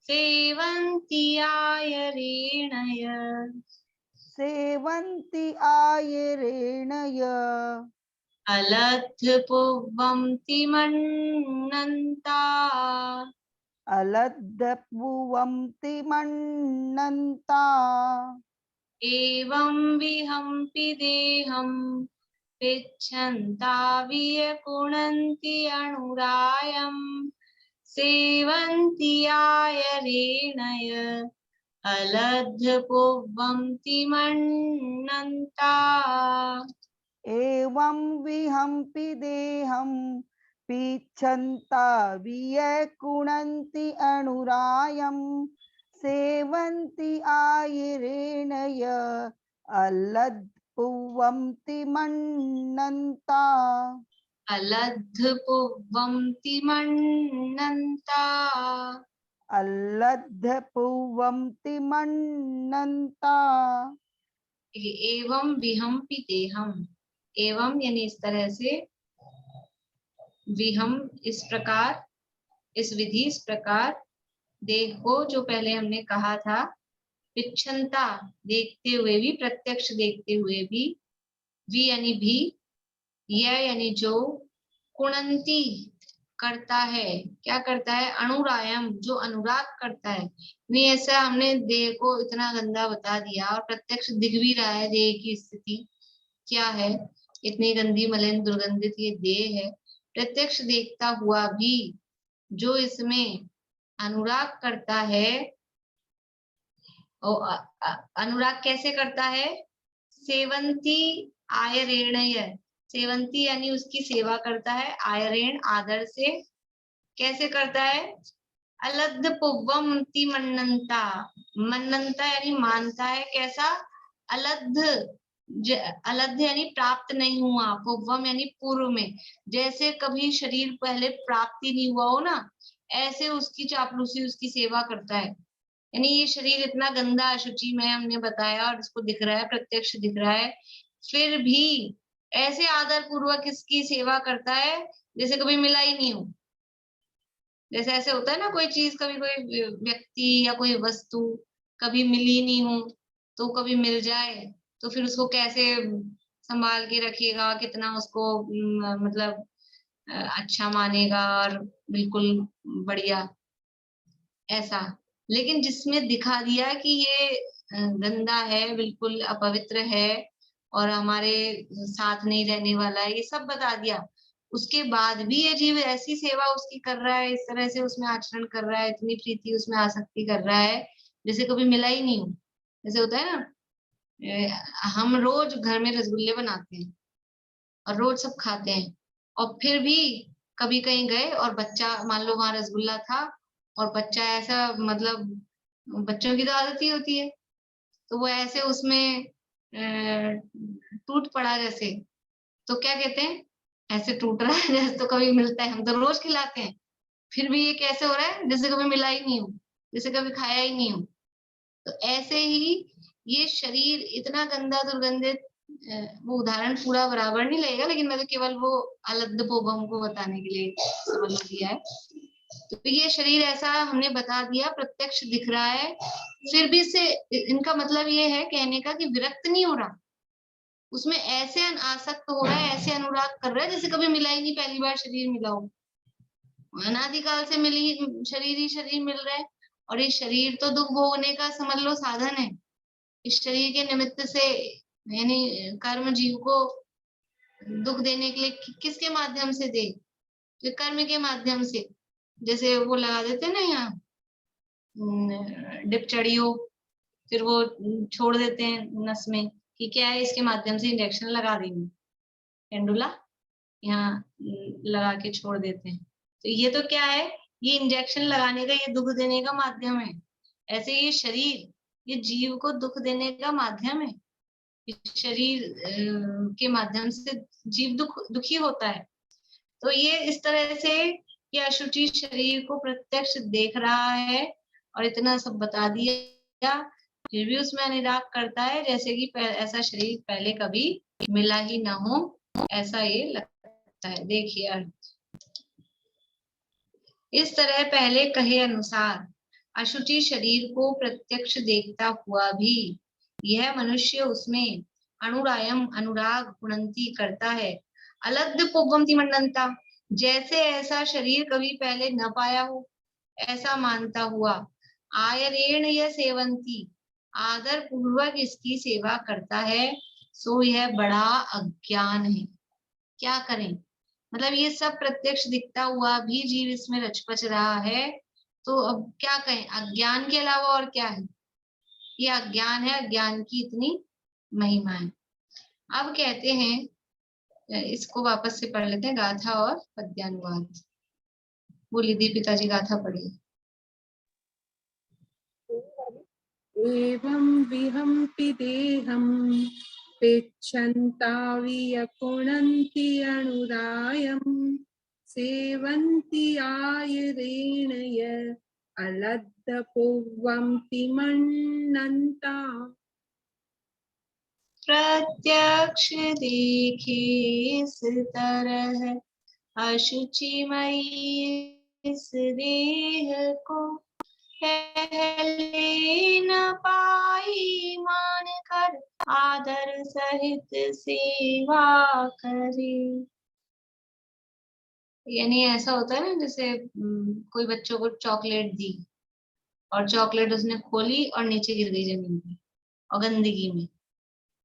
सेवन्ति आयरेणय, सेवन्ति आयरेणय अलद्धपुवन्ति मन्नन्ता, अलद्धपुवन्ति मन्नन्ता एवं विहंपि देहं पिच्छन्ता वियकुणन्ति अनुरायम्, सेवन्ति आयरेणय अलद्धपुवन्ति मन्नन्ता। एवं विहंपि देहं पिच्छन्ता वियकुणन्ति अनुरायम् सेवन्ति आयरेणय अलद्धपुवन्ति मन्नन्ता अलद्धपुवन्ति मन्नन्ता, अलद्धपुवन्ति मन्नन्ता। एवं विहंपि देहम, एवं यानी इस तरह से, विहम इस प्रकार, इस विधि इस प्रकार, देह को जो पहले हमने कहा था, पिच्छन्ता देखते हुए भी, प्रत्यक्ष देखते हुए भी, वि यानी भी, यह यानी जो, कुणंती करता है, क्या करता है, अनुरायम जो अनुराग करता है। नहीं ऐसा हमने देह को इतना गंदा बता दिया और प्रत्यक्ष दिख भी रहा है देह की स्थिति क्या है, इतनी गंदी मलिन दुर्गंधित ये देह है, प्रत्यक्ष देखता हुआ भी जो इसमें अनुराग करता है, अनुराग कैसे करता है, सेवंती आयरेणय सेवंती यानी उसकी सेवा करता है, आयरेण आदर से। कैसे करता है? अलद्ध पुव्वमति मन्नंता, मन्नंता यानी मानता है। कैसा? अलद्ध, अलद्ध यानी प्राप्त नहीं हुआ, पुव्वम यानी पूर्व में, जैसे कभी शरीर पहले प्राप्ति नहीं हुआ हो ना, ऐसे उसकी चापलूसी, उसकी सेवा करता है। यानी ये शरीर इतना गंदा अशुचि में हमने बताया और इसको दिख रहा है, प्रत्यक्ष दिख रहा है, फिर भी ऐसे आदर पूर्वक इसकी सेवा करता है जैसे कभी मिला ही नहीं हो। जैसे ऐसे होता है ना, कोई चीज, कभी कोई व्यक्ति या कोई वस्तु कभी मिली नहीं हो, तो कभी मिल जाए तो फिर उसको कैसे संभाल के रखिएगा, कितना उसको मतलब अच्छा मानेगा और बिल्कुल बढ़िया ऐसा। लेकिन जिसमें दिखा दिया कि ये गंदा है, बिल्कुल अपवित्र है और हमारे साथ नहीं रहने वाला है, ये सब बता दिया, उसके बाद भी ये जीव ऐसी सेवा उसकी कर रहा है, इस तरह से उसमें आचरण कर रहा है, इतनी प्रीति उसमें आसक्ति कर रहा है जैसे कभी मिला ही नहीं हो। जैसे होता है ना, हम रोज घर में रसगुल्ले बनाते हैं और रोज सब खाते हैं, और फिर भी कभी कहीं गए और बच्चा, मान लो वहां रसगुल्ला था और बच्चा ऐसा, मतलब बच्चों की तो आदत ही होती है, तो वो ऐसे उसमें टूट पड़ा जैसे, तो क्या कहते हैं? ऐसे टूट रहा है जैसे तो कभी मिलता है, हम तो रोज खिलाते हैं, फिर भी ये कैसे हो रहा है जैसे कभी मिला ही नहीं हो, जैसे कभी खाया ही नहीं हो। तो ऐसे ही ये शरीर इतना गंदा दुर्गंधित, वो उदाहरण पूरा बराबर नहीं लगेगा, लेकिन मैं तो केवल वो अलद्ध पोभम को बताने के लिए समझ दिया है। तो ये शरीर ऐसा हमने बता दिया, प्रत्यक्ष दिख रहा है, फिर भी से इनका मतलब ये है कहने का कि विरक्त नहीं हो रहा, उसमें ऐसे आसक्त हो रहा है, ऐसे अनुराग कर रहा है जैसे कभी मिला ही नहीं, पहली बार शरीर मिला हो, अनादिकाल से मिली शरीर ही शरीर मिल रहा है। और ये शरीर तो दुख भोगने का समझ लो साधन है। इस शरीर के निमित्त से यानी कर्म जीव को दुख देने के लिए किसके माध्यम से दे? तो कर्म के माध्यम से। जैसे वो लगा देते हैं ना यहाँ डिप चढ़ी हो, फिर वो छोड़ देते हैं नस में कि क्या है, इसके माध्यम से इंजेक्शन लगा देंगे, पेंडुला यहाँ लगा के छोड़ देते हैं। तो ये तो क्या है, ये इंजेक्शन लगाने का, ये दुख देने का माध्यम है। ऐसे ये शरीर, ये जीव को दुख देने का माध्यम है। शरीर के माध्यम से जीव दुखी होता है। तो ये इस तरह से ये अशुचि शरीर को प्रत्यक्ष देख रहा है और इतना सब बता दिया, फिर भी उसमें अनुराग करता है जैसे कि ऐसा शरीर पहले कभी मिला ही ना हो, ऐसा ये लगता है। देखिए अर्थ, इस तरह पहले कहे अनुसार अशुचि शरीर को प्रत्यक्ष देखता हुआ भी यह मनुष्य उसमें अनुरायम अनुराग गुणंती करता है। अलद्ध पुव्वंति मंडंता, जैसे ऐसा शरीर कभी पहले न पाया हो ऐसा मानता हुआ, आयरेण यह सेवंती, आदर पूर्वक इसकी सेवा करता है, सो यह बड़ा अज्ञान है। क्या करें, मतलब ये सब प्रत्यक्ष दिखता हुआ भी जीव इसमें रचपच रहा है, तो अब क्या कहें, अज्ञान के अलावा और क्या है? ये अज्ञान है, अज्ञान की इतनी महिमा है। अब कहते हैं, इसको वापस से पढ़ लेते हैं, गाथा और पद्यानुवाद। बोलिए दीपिका जी, गाथा पढ़िए। एवं विहंपि देहं पिच्छन्ता वियकुणन्ति अनुरायं सेवन्ति आयरेण य अलद्दपुव्वंति मन्नन्ता। प्रत्यक्ष देखे इस तरह अशुचिमयी इस देह को, पहले न पाई मान कर आदर सहित सेवा करे। यानी ऐसा होता है ना, जैसे कोई बच्चों को चॉकलेट दी और चॉकलेट उसने खोली और नीचे गिर गई जमीन पे और गंदगी में,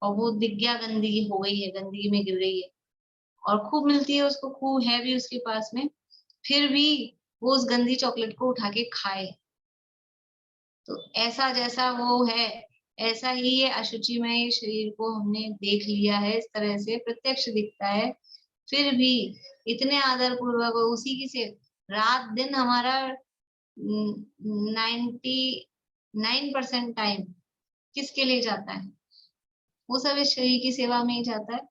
और वो दिख गया गंदगी हो गई है, गंदगी में गिर गई है और खूब मिलती है उसको, खूब है भी उसके पास में, फिर भी वो उस गंदी चॉकलेट को उठा के खाए। तो ऐसा जैसा वो है, ऐसा ही ये अशुचिमय शरीर को हमने देख लिया है, इस तरह से प्रत्यक्ष दिखता है, फिर भी इतने आदर पूर्वक उसी की से रात दिन हमारा 99% टाइम किसके लिए जाता है? वो सब इस शरीर की सेवा में ही जाता है,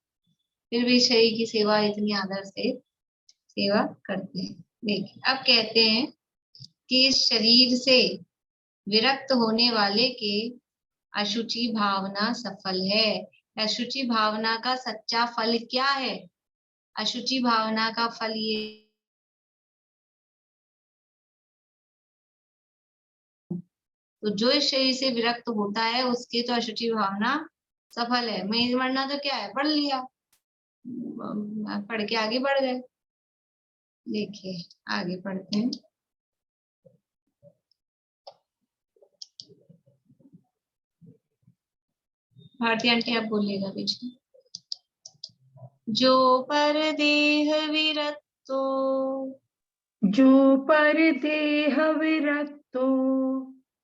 फिर भी शरीर की सेवा इतनी आदर से सेवा करते हैं। देखिए अब कहते हैं कि इस शरीर से विरक्त होने वाले के अशुचि भावना सफल है। अशुचि भावना का सच्चा फल क्या है? अशुचि भावना का फल ये, तो जो इस शरीर से विरक्त होता है उसके तो अशुचि भावना सफल है। मैं वरना तो क्या है, पढ़ लिया, पढ़ के आगे बढ़ गए। देखिए आगे पढ़ते हैं। भारती आंटी आप बोलिएगा पीछे। जो पर देह विरक्तो, जो पर देह विरक्तो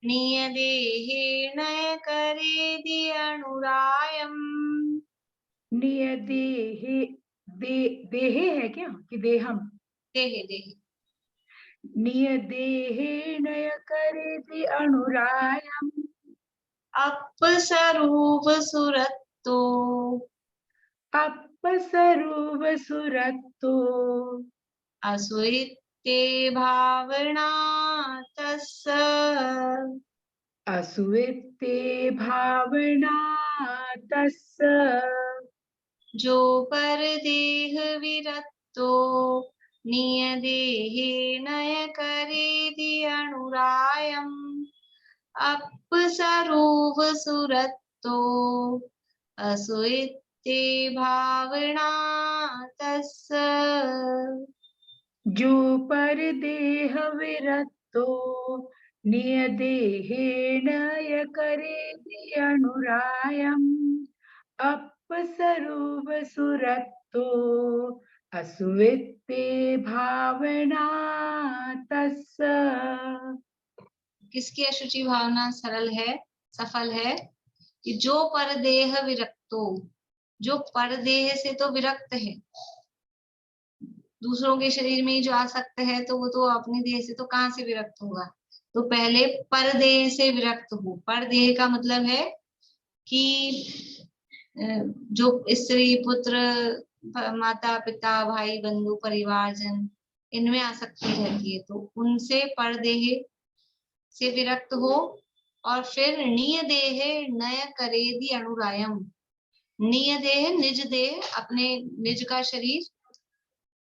निय देहेण करेदि अनुरायम। निय देहे देहे है क्या कि देहम? देहे देहे। निय देहेण करेदि अनुरायम। अपसरूप सुरत्तो, अपसरूप सुरत्तो असुरित्ते भावना तस्य। असुवित्ते भावना तस्य। जो पर देह विरक्तो निय देहेन करेदि अनुरायम। अपसरूप सुरत्तो असुरित्ते भावना तस्य। जो पर देह विरक्तो निय देहेन करेदि अनुरायम। अपसरूप सुरत्तो असुवित्ते भावना तस्य। किसकी अशुचि भावना सरल है, सफल है? कि जो परदेह विरक्तो, जो परदेह से तो विरक्त है, दूसरों के शरीर में ही जो आसक्त है, तो वो तो अपने देह से तो कहाँ से विरक्त होगा? तो पहले परदेह से विरक्त हो। परदेह का मतलब है कि जो स्त्री पुत्र माता पिता भाई बंधु परिवारजन इनमें आसक्ति रहती है, तो उनसे परदेह से विरक्त हो। और फिर निय देह नय करेदि अनुरायम। निय देह निज देह, अपने निज का शरीर,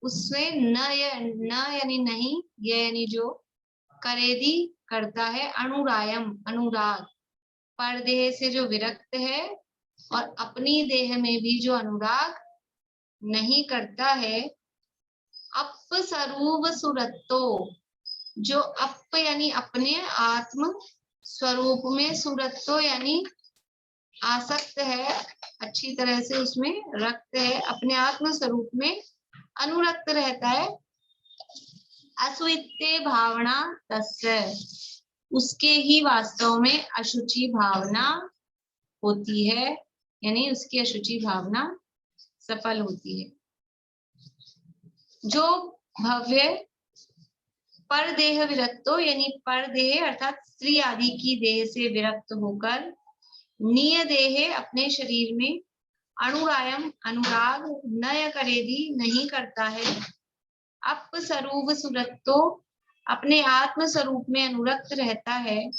उसमें न यानी नहीं, ये यानी जो, करेदि करता है, अनुरायम अनुराग, परदेह से जो विरक्त है और अपनी देह में भी जो अनुराग नहीं करता है। अपस्वरूप सुरत्तो, जो अप यानी अपने आत्म स्वरूप में, सुरत्तो यानी आसक्त है, अच्छी तरह से उसमें रक्त है, अपने आत्म स्वरूप में अनुरक्त रहता है। असुवित्ते भावना तस्य, उसके ही वास्तव में अशुचि भावना होती है, यानी उसकी अशुचि भावना सफल होती है। जो भव्य परदेह विरक्तो, यानी परदेह अर्थात स्त्री आदि की देह से विरक्त होकर निय देह अपने शरीर में अनुरायम अनुराग नय करेदि नहीं करता है। अपस्वरूप सुरत्तो, अपने आत्म स्वरूप में अनुरक्त रहता है।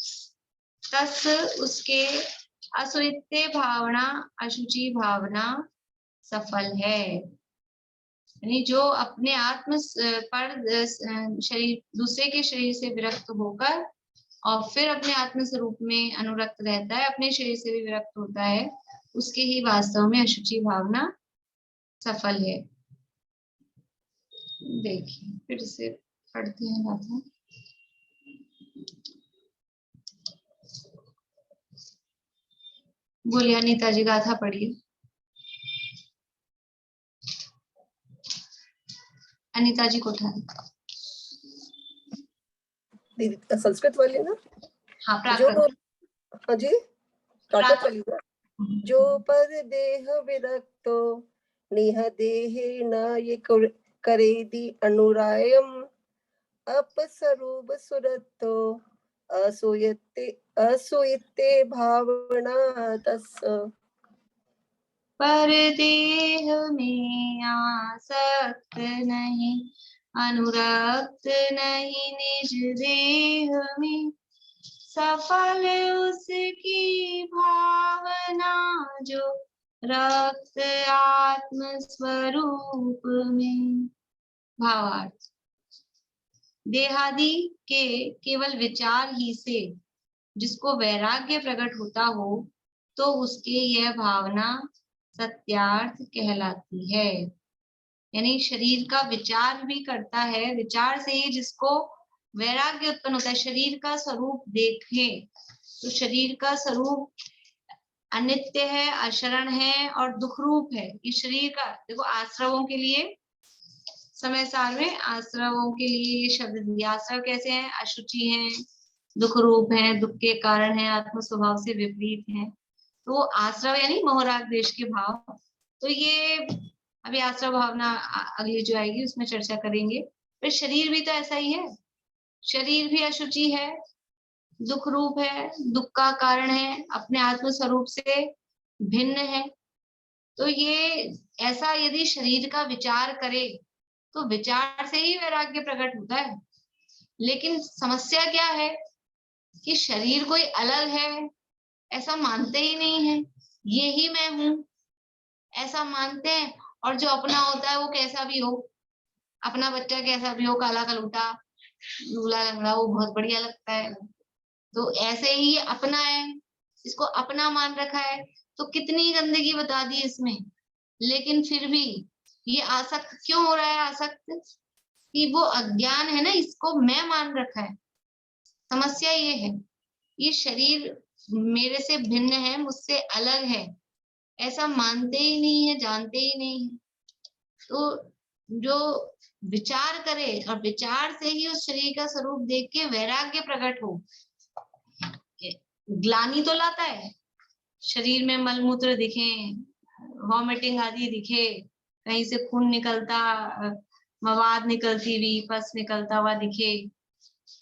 तस्, उसके असुरित्ते भावना अशुचि भावना सफल है। यानी जो अपने आत्म पर शरीर, दूसरे के शरीर से विरक्त होकर और फिर अपने आत्म स्वरूप में अनुरक्त रहता है, अपने शरीर से भी विरक्त होता है, उसके ही वास्तव में अशुचि भावना सफल है। देखिए फिर से पढ़ते हैं गाथा। बोलिए अनीता जी, गाथा पढ़िए। अनीता जी को उठाए। संस्कृत वाली ना? हाँ जो, प्राकृत। हाँ जी, काटो चलिए। जो पर देह विरक्तो निह देहे न ये करे दी अनुरायम अपस्वरूप सुरतो असूयते भावना तस्य। पर देह में आसक्त नहीं, अनुरक्त नहीं निज देह में, सफल उसकी भावना जो रक्त आत्म स्वरूप में। भावार्थ, देहादि के केवल विचार ही से जिसको वैराग्य प्रकट होता हो तो उसके यह भावना सत्यार्थ कहलाती है। यानी शरीर का विचार भी करता है, विचार से ही जिसको वैराग्य उत्पन्न होता है। शरीर का स्वरूप देखे तो शरीर का स्वरूप अनित्य है, अशरण है और दुख रूप है। इस शरीर का देखो, आश्रवों के लिए समय सार में आश्रवों के लिए ये शब्द दिया। आश्रव कैसे हैं? अशुचि हैं, दुख रूप हैं, दुख के कारण है, आत्म स्वभाव से विपरीत हैं। तो आश्रव यानी मोहराग देश के भाव। तो ये अभी आश्रव भावना अगली जो आएगी उसमें चर्चा करेंगे। फिर शरीर भी तो ऐसा ही है, शरीर भी अशुचि है, दुख रूप है, दुख का कारण है, अपने आत्म स्वरूप से भिन्न है। तो ये ऐसा यदि शरीर का विचार करे तो विचार से ही वैराग्य प्रकट होता है। लेकिन समस्या क्या है कि शरीर कोई अलग है ऐसा मानते ही नहीं है, ये ही मैं हूं ऐसा मानते हैं। और जो अपना होता है वो कैसा भी हो, अपना बच्चा कैसा भी हो, काला कलूटा लूला लंगड़ा, वो बहुत बढ़िया लगता है। तो ऐसे ही अपना है, इसको अपना मान रखा है। तो कितनी गंदगी बता दी इसमें, लेकिन फिर भी ये आसक्त क्यों हो रहा है? आसक्त कि वो अज्ञान है ना, इसको मैं मान रखा है। समस्या ये है, ये शरीर मेरे से भिन्न है, मुझसे अलग है, ऐसा मानते ही नहीं है, जानते ही नहीं है। तो जो विचार करे और विचार से ही उस शरीर का स्वरूप देख के वैराग्य प्रकट हो, ग्लानि तो लाता है, शरीर में मलमूत्र दिखे, वॉमिटिंग आदि दिखे, कहीं से खून निकलता, मवाद निकलती हुई, पस निकलता हुआ दिखे,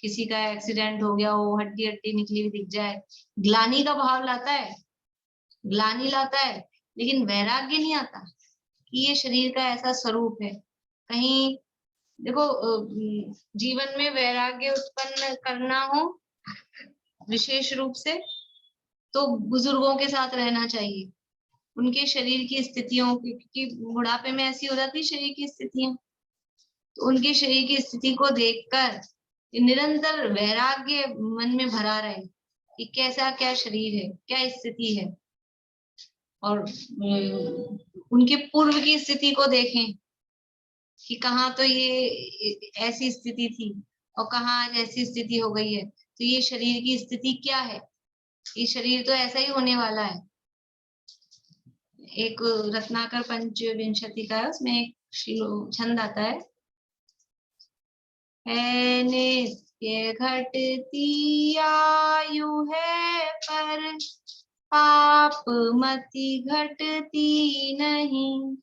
किसी का एक्सीडेंट हो गया हो, हड्डी हड्डी निकली हुई दिख जाए, ग्लानि का भाव लाता है, ग्लानि लाता है। लेकिन वैराग्य नहीं आता कि ये शरीर का ऐसा स्वरूप है। कहीं देखो, जीवन में वैराग्य उत्पन्न करना हो विशेष रूप से तो बुजुर्गों के साथ रहना चाहिए, उनके शरीर की स्थितियों की, बुढ़ापे में ऐसी हो जाती शरीर की स्थितियां, तो उनके शरीर की स्थिति को देखकर निरंतर वैराग्य मन में भरा रहे कि कैसा क्या शरीर है, क्या स्थिति है, और उनके पूर्व की स्थिति को देखें कि कहाँ तो ये ऐसी स्थिति थी और कहाँ आज ऐसी स्थिति हो गई है। तो ये शरीर की स्थिति क्या है? ये शरीर तो ऐसा ही होने वाला है। एक रत्नाकर पंचविंशति का है, उसमें एक छंद आता है नित्य घटती आयु है पर पाप मति घटती नहीं,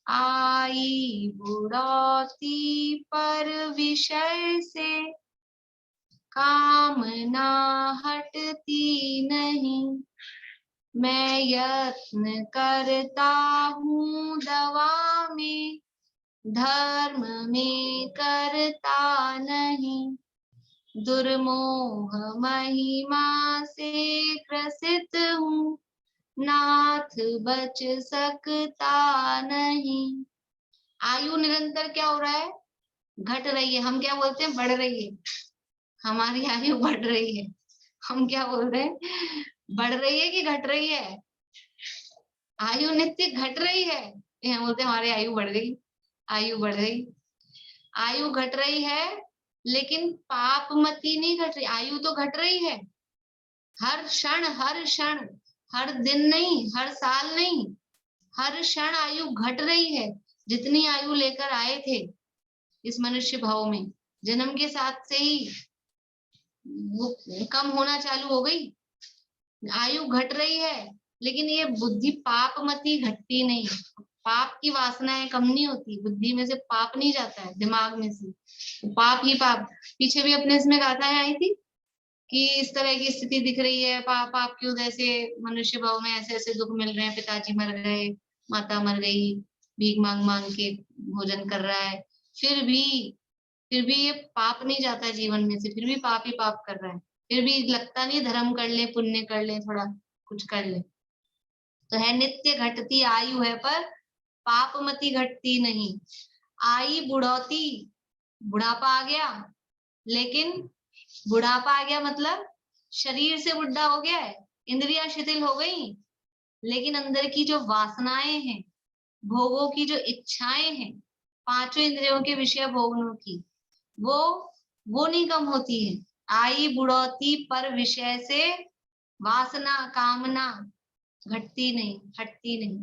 आई बुढ़ौती पर विषय से कामना हटती नहीं, मैं यत्न करता हूँ दवा में, धर्म में करता नहीं, दुर्मोह महिमा से ग्रसित हूँ, नाथ बच सकता नहीं। आयु निरंतर क्या हो रहा है? घट रही है। हम क्या बोलते हैं? बढ़ रही है, हमारी आयु बढ़ रही है। हम क्या बोल रहे हैं? बढ़ रही है कि घट रही है? आयु नित्य घट रही है, हम बोलते हैं हमारी आयु बढ़ गई, आयु बढ़ गई। आयु घट रही है लेकिन पाप मति नहीं घट रही। आयु तो घट रही है, हर क्षण, हर दिन नहीं, हर साल नहीं, हर क्षण आयु घट रही है। जितनी आयु लेकर आए थे इस मनुष्य भाव में, जन्म के साथ से ही वो कम होना चालू हो गई। आयु घट रही है, लेकिन ये बुद्धि पापमती घटती नहीं। पाप की वासनाएं कम नहीं होती, बुद्धि में से पाप नहीं जाता है दिमाग में से, पाप ही पाप। पीछे भी अपने इसमें गाथाएं आई थी कि इस तरह की स्थिति दिख रही है, पाप पाप की वजह से मनुष्य भाव में ऐसे ऐसे दुख मिल रहे हैं, पिताजी मर गए, माता मर गई, भीख मांग मांग के भोजन कर रहा है, फिर भी ये पाप नहीं जाता जीवन में से, फिर भी पाप ही पाप कर रहा है, फिर भी लगता नहीं धर्म कर ले, पुण्य कर ले, थोड़ा कुछ कर ले। तो है नित्य घटती आयु है, पर पापमती घटती नहीं। आई बुढ़ौती, बुढ़ापा आ गया, लेकिन बुढ़ापा आ गया मतलब शरीर से बुढ़ा हो गया है, इंद्रियां शिथिल हो गई, लेकिन अंदर की जो वासनाएं हैं, भोगों की जो इच्छाएं हैं, पांचों इंद्रियों के विषय भोगनों की, वो नहीं कम होती है। आई बुढ़ौती पर विषय से वासना कामना घटती नहीं, हटती नहीं,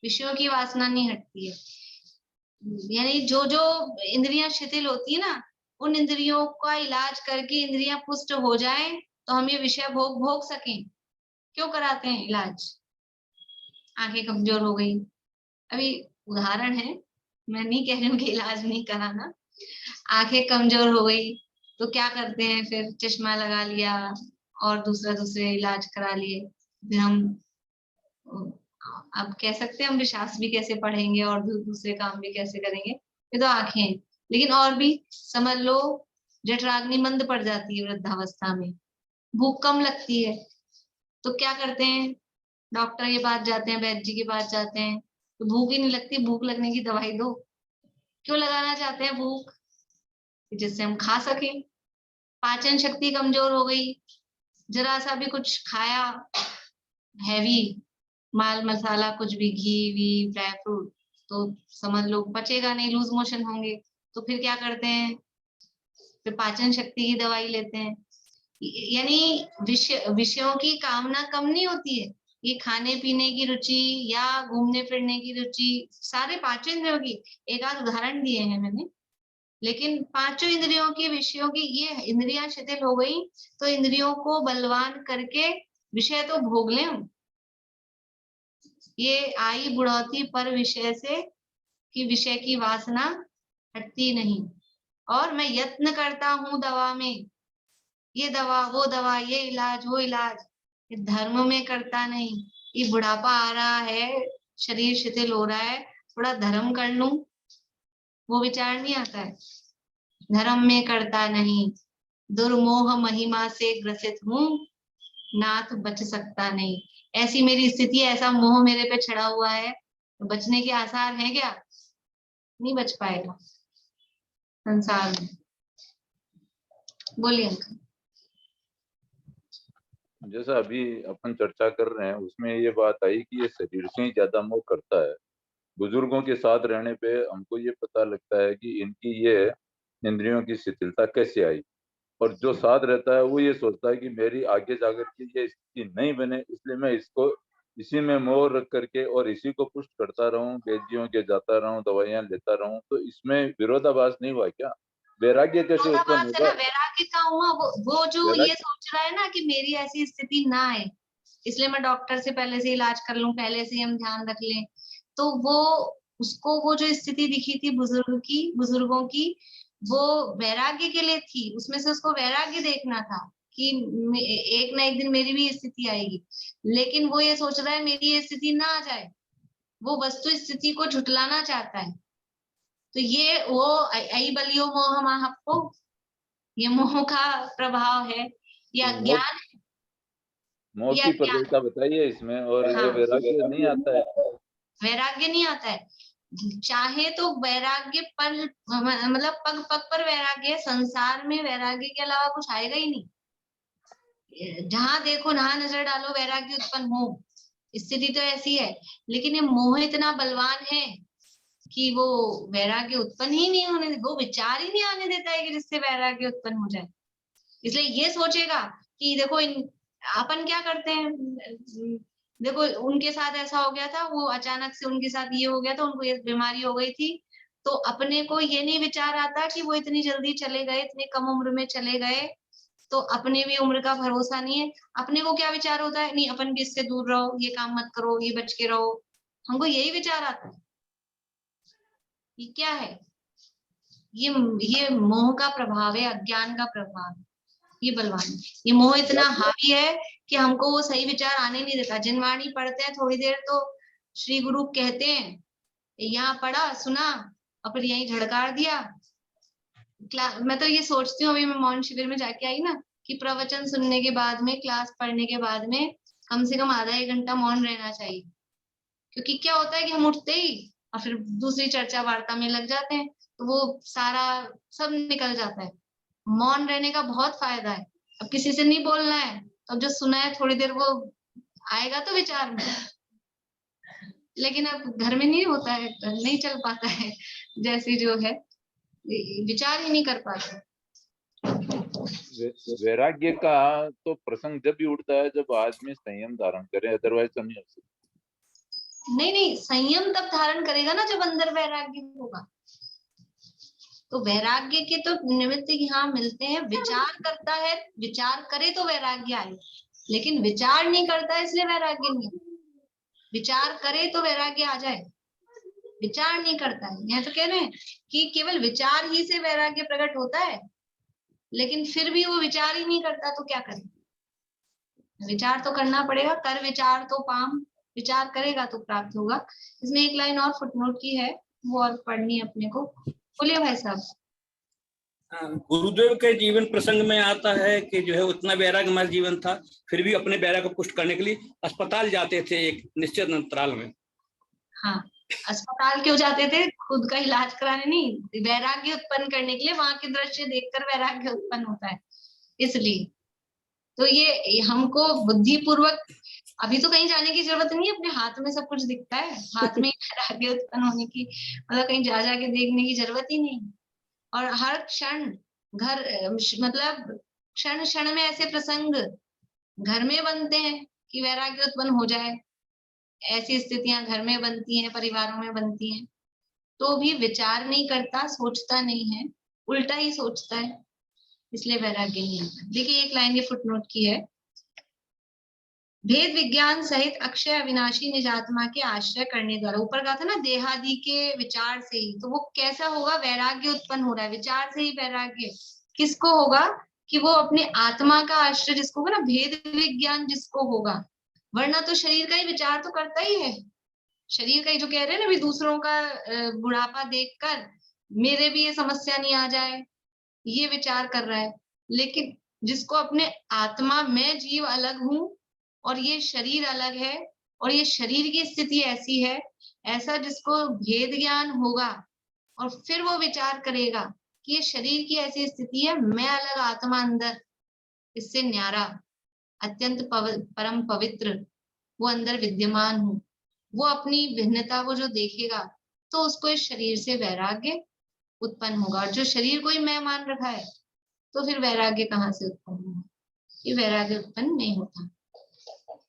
विषयों की वासना नहीं हटती है। यानी जो जो इंद्रियां शिथिल होती है ना, उन इंद्रियों का इलाज करके इंद्रियां पुष्ट हो जाए तो हम ये विषय भोग सकें। क्यों कराते हैं इलाज? आंखें कमजोर हो गई, अभी उदाहरण है, मैं नहीं कह रही हूँ कि इलाज नहीं कराना। आंखें कमजोर हो गई तो क्या करते हैं, फिर चश्मा लगा लिया और दूसरे इलाज करा लिए। फिर हम अब कह सकते हैं हम शास्त्र भी कैसे पढ़ेंगे और दूसरे काम भी कैसे करेंगे, ये तो आंखें हैं। लेकिन और भी समझ लो, जठराग्नि मंद पड़ जाती है वृद्धावस्था में, भूख कम लगती है, तो क्या करते हैं, डॉक्टर के पास जाते हैं, वैद्य जी के पास जाते हैं, तो भूख ही नहीं लगती, भूख लगने की दवाई दो। क्यों लगाना चाहते हैं भूख? जिससे हम खा सकें। पाचन शक्ति कमजोर हो गई, जरा सा भी कुछ खाया हैवी माल मसाला, कुछ भी घी वी ड्राई फ्रूट, तो समझ लो पचेगा नहीं, लूज मोशन होंगे। तो फिर क्या करते हैं, फिर पाचन शक्ति की दवाई लेते हैं। यानी विषयों की कामना कम नहीं होती है, ये खाने पीने की रुचि या घूमने फिरने की रुचि, सारे पांचों इंद्रियों की, एक आध उदाहरण दिए हैं मैंने, लेकिन पांचों इंद्रियों की विषयों की ये इंद्रियां शिथिल हो गई, तो इंद्रियों को बलवान करके विषय तो भोग लें हम। ये आई बुढ़ौती पर विषय से कि विषय की वासना हटती नहीं, और मैं यत्न करता हूँ दवा में, ये दवा वो दवा, ये इलाज वो इलाज, ये धर्म में करता नहीं। ये बुढ़ापा आ रहा है, शरीर शिथिल हो रहा है, थोड़ा धर्म कर लूं, वो विचार नहीं आता है। धर्म में करता नहीं, दुर्मोह महिमा से ग्रसित हूँ, नाथ बच सकता नहीं। ऐसी मेरी स्थिति है, ऐसा मोह मेरे पे चढ़ा हुआ है, तो बचने के आसार हैं क्या? नहीं बच पाएगा संसार में। बोलिए अंकल। जैसा अभी अपन चर्चा कर रहे हैं उसमें ये बात आई कि ये शरीर से ही ज्यादा मोह करता है। बुजुर्गों के साथ रहने पे हमको ये पता लगता है कि इनकी ये इंद्रियों की शिथिलता कैसे आई, और जो साथ रहता है वो ये सोचता है कि मेरी आगे जाकर के ये स्थिति नहीं बने, इसलिए मैं इसको इसी में मोह रख करके और इसी को पुष्ट करता रहूं, वैद्यों के जाता रहूं, दवाइयां लेता रहूं। तो इसमें विरोधाभास नहीं हुआ क्या? वैराग्य कैसे उत्पन्न होगा? वैराग्य का हुआ वो जो ये सोच रहा है ना कि मेरी ऐसी स्थिति ना आए, इसलिए मैं डॉक्टर से पहले से इलाज कर लूं, पहले से हम ध्यान रख लें, तो वो उसको वो जो स्थिति दिखी थी बुजुर्गों की, वो वैराग्य के लिए थी, उसमें से उसको वैराग्य देखना था कि एक ना एक दिन मेरी भी स्थिति आएगी। लेकिन वो ये सोच रहा है मेरी ये स्थिति ना आ जाए, वो वस्तु स्थिति को झुटलाना चाहता है। तो ये वो आई बलियो मोह महप्पो, ये मोह का प्रभाव है या ज्ञान, मोह की प्रबलता बताइए इसमें, और हाँ, वैराग्य नहीं आता है। वैराग्य नहीं आता है। चाहे तो वैराग्य पर मतलब पग पग पर वैराग्य है, संसार में वैराग्य के अलावा कुछ आएगा ही नहीं। जहां देखो जहां नजर डालो वैराग्य उत्पन्न हो, स्थिति तो ऐसी है। लेकिन ये मोह इतना बलवान है कि वो वैराग्य उत्पन्न ही नहीं होने, वो विचार ही नहीं आने देता है कि जिससे वैराग्य उत्पन्न हो जाए। इसलिए ये सोचेगा कि देखो अपन क्या करते हैं, देखो उनके साथ ऐसा हो गया था, वो अचानक से उनके साथ ये हो गया था, उनको ये बीमारी हो गई थी, तो अपने को ये नहीं विचार आता कि वो इतनी जल्दी चले गए, इतनी कम उम्र में चले गए, तो अपने भी उम्र का भरोसा नहीं है। अपने को क्या विचार होता है, नहीं अपन भी इससे दूर रहो, ये काम मत करो, ये बच के रहो, हमको यही विचार आता है। ये क्या है? ये मोह का प्रभाव है, अज्ञान का प्रभाव है। ये बलवान है। ये मोह इतना हावी है कि हमको वो सही विचार आने नहीं देता। जिनवाणी पढ़ते हैं थोड़ी देर तो श्री गुरु कहते हैं, यहाँ पढ़ा सुना और फिर यहीं झड़कार दिया। मैं तो ये सोचती हूँ, अभी मैं मौन शिविर में जाके आई ना, कि प्रवचन सुनने के बाद में, क्लास पढ़ने के बाद में कम से कम आधा एक घंटा मौन रहना चाहिए। क्योंकि क्या होता है कि हम उठते ही और फिर दूसरी चर्चा वार्ता में लग जाते हैं, तो वो सारा सब निकल जाता है। मौन रहने का बहुत फायदा है। अब किसी से नहीं बोलना है, अब जो सुना है थोड़ी देर वो आएगा तो विचार में, लेकिन अब घर में नहीं होता है, नहीं चल पाता है, जैसे जो है विचार ही नहीं कर पाते। वैराग्य का तो प्रसंग जब भी उठता है जब आदमी संयम धारण करे, अदरवाइज तो नहीं हो सकता। नहीं, संयम तब धारण करेगा ना जब अंदर वैराग्य होगा। तो वैराग्य के तो निमित्त यहाँ मिलते हैं। विचार करता है, विचार करे तो वैराग्य आए, लेकिन विचार नहीं करता इसलिए वैराग्य नहीं। विचार करे तो वैराग्य आ जाए, विचार नहीं करता है। यह तो कह रहे हैं कि केवल विचार ही से वैराग्य प्रकट होता है, लेकिन फिर भी वो विचार ही नहीं करता तो क्या करे? विचार तो करना पड़ेगा। कर विचार तो पाम, विचार करेगा तो प्राप्त होगा। इसमें एक लाइन और फुटनोट की है, वो और पढ़नी है अपने को। बोलिए भाई साहब। गुरुदेव के जीवन प्रसंग में आता है कि जो है उतना वैराग्य हमारा जीवन था, फिर भी अपने वैराग्य को पुष्ट करने के लिए अस्पताल जाते थे एक निश्चित अंतराल में। हाँ, अस्पताल क्यों जाते थे? खुद का इलाज कराने नहीं, वैराग्य उत्पन्न करने के लिए। वहां के दृश्य देखकर वैराग्य उत्पन्न होता है, इसलिए। तो ये हमको बुद्धिपूर्वक, अभी तो कहीं जाने की जरूरत नहीं है, अपने हाथ में सब कुछ दिखता है, हाथ में वैराग्य उत्पन्न होने की, मतलब कहीं जा जाके देखने की जरूरत ही नहीं। और हर क्षण घर, मतलब क्षण क्षण में ऐसे प्रसंग घर में बनते हैं कि वैराग्य उत्पन्न हो जाए। ऐसी स्थितियां घर में बनती हैं, परिवारों में बनती हैं, तो भी विचार नहीं करता, सोचता नहीं है, उल्टा ही सोचता है, इसलिए वैराग्य नहीं आता। देखिए एक लाइन ये फुटनोट की है। भेद विज्ञान सहित अक्षय अविनाशी निजात्मा के आश्रय करने द्वारा, ऊपर कहा था ना देहादि के विचार से ही, तो वो कैसा होगा? वैराग्य उत्पन्न हो रहा है, विचार से ही वैराग्य किसको होगा? कि वो अपने आत्मा का आश्रय जिसको होगा ना, भेद विज्ञान जिसको होगा। वरना तो शरीर का ही विचार तो करता ही है, शरीर का ही, जो कह रहे हैं ना भी दूसरों का बुढ़ापा देखकर मेरे भी ये समस्या नहीं आ जाए, ये विचार कर रहा है। लेकिन जिसको अपने आत्मा में जीव अलग हूं और ये शरीर अलग है और ये शरीर की स्थिति ऐसी है, ऐसा जिसको भेद ज्ञान होगा और फिर वो विचार करेगा कि ये शरीर की ऐसी स्थिति है, मैं अलग, आत्मा अंदर, इससे न्यारा, अत्यंत परम पवित्र वो अंदर विद्यमान हूँ, वो अपनी भिन्नता को जो देखेगा तो उसको इस शरीर से वैराग्य उत्पन्न होगा। और जो शरीर को ही मैं मान रखा है तो फिर वैराग्य कहाँ से उत्पन्न होगा? ये वैराग्य उत्पन्न नहीं होता।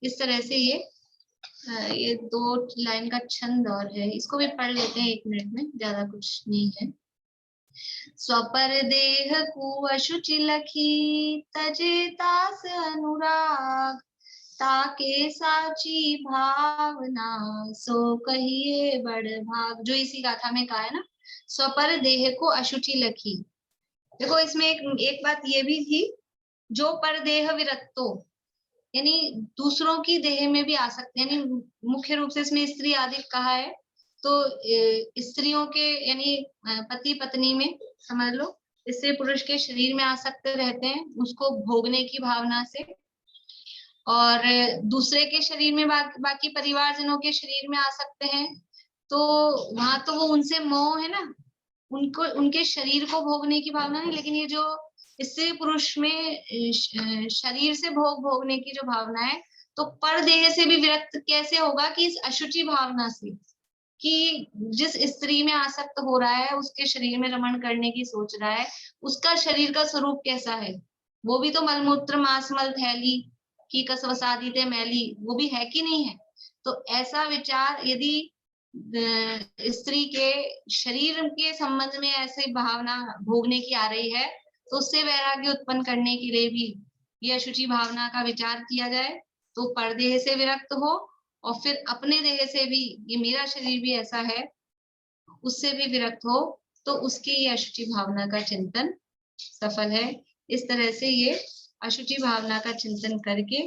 इस तरह से ये 2 लाइन का छंद और है, इसको भी पढ़ लेते हैं 1 मिनट में, ज्यादा कुछ नहीं है। स्वपर देह को अशुचि लखी, तजे तास अनुराग, ताके साची भावना, सो कहिए बड़ भाग। जो इसी गाथा में कहा है ना, स्वपर देह को अशुचि लखी। देखो इसमें एक बात ये भी थी, जो पर देह विरक्तो, यानी दूसरों की देह में भी आ सकते हैं, यानी मुख्य रूप से इसमें स्त्री आदि कहा है, तो स्त्रियों के यानी पति पत्नी में समझ लो, स्त्री पुरुष के शरीर में आसक्त रहते हैं उसको भोगने की भावना से, और दूसरे के शरीर में बाकी परिवारजनों के शरीर में आ सकते हैं, तो वहां तो वो उनसे मोह है ना, उनको उनके शरीर को भोगने की भावना नहीं। लेकिन ये जो स्त्री पुरुष में शरीर से भोगने की जो भावना है, तो पर देह से भी विरक्त कैसे होगा? कि इस अशुचि भावना से, कि जिस स्त्री में आसक्त हो रहा है, उसके शरीर में रमण करने की सोच रहा है, उसका शरीर का स्वरूप कैसा है? वो भी तो मलमूत्र मांस मल थैली की कसवसादी ते मैली, वो भी है कि नहीं है? तो ऐसा विचार यदि स्त्री के शरीर के संबंध में ऐसी भावना भोगने की आ रही है, तो उससे वैराग्य उत्पन्न करने के लिए भी ये अशुचि भावना का विचार किया जाए, तो परदेह से विरक्त हो, और फिर अपने देह से भी, ये मेरा शरीर भी ऐसा है, उससे भी विरक्त हो, तो उसकी ये अशुचि भावना का चिंतन सफल है। इस तरह से ये अशुचि भावना का चिंतन करके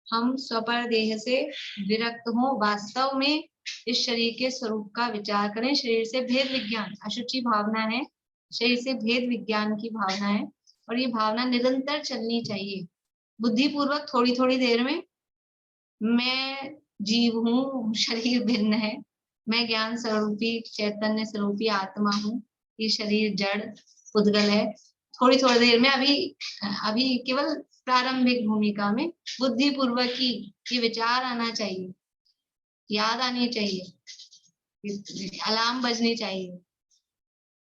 हम स्वपर देह से विरक्त हो, वास्तव में इस शरीर के स्वरूप का विचार करें। शरीर से भेद विज्ञान अशुचि भावना है, शरीर से भेद विज्ञान की भावना है, और ये भावना निरंतर चलनी चाहिए। बुद्धिपूर्वक थोड़ी थोड़ी देर में मैं जीव हूँ, शरीर भिन्न है, मैं ज्ञान स्वरूपी चैतन्य स्वरूपी आत्मा हूँ, ये शरीर जड़ उद्गल है। थोड़ी थोड़ी देर में अभी केवल प्रारंभिक भूमिका में बुद्धिपूर्वक ही ये विचार आना चाहिए, याद आनी चाहिए, अलार्म बजनी चाहिए।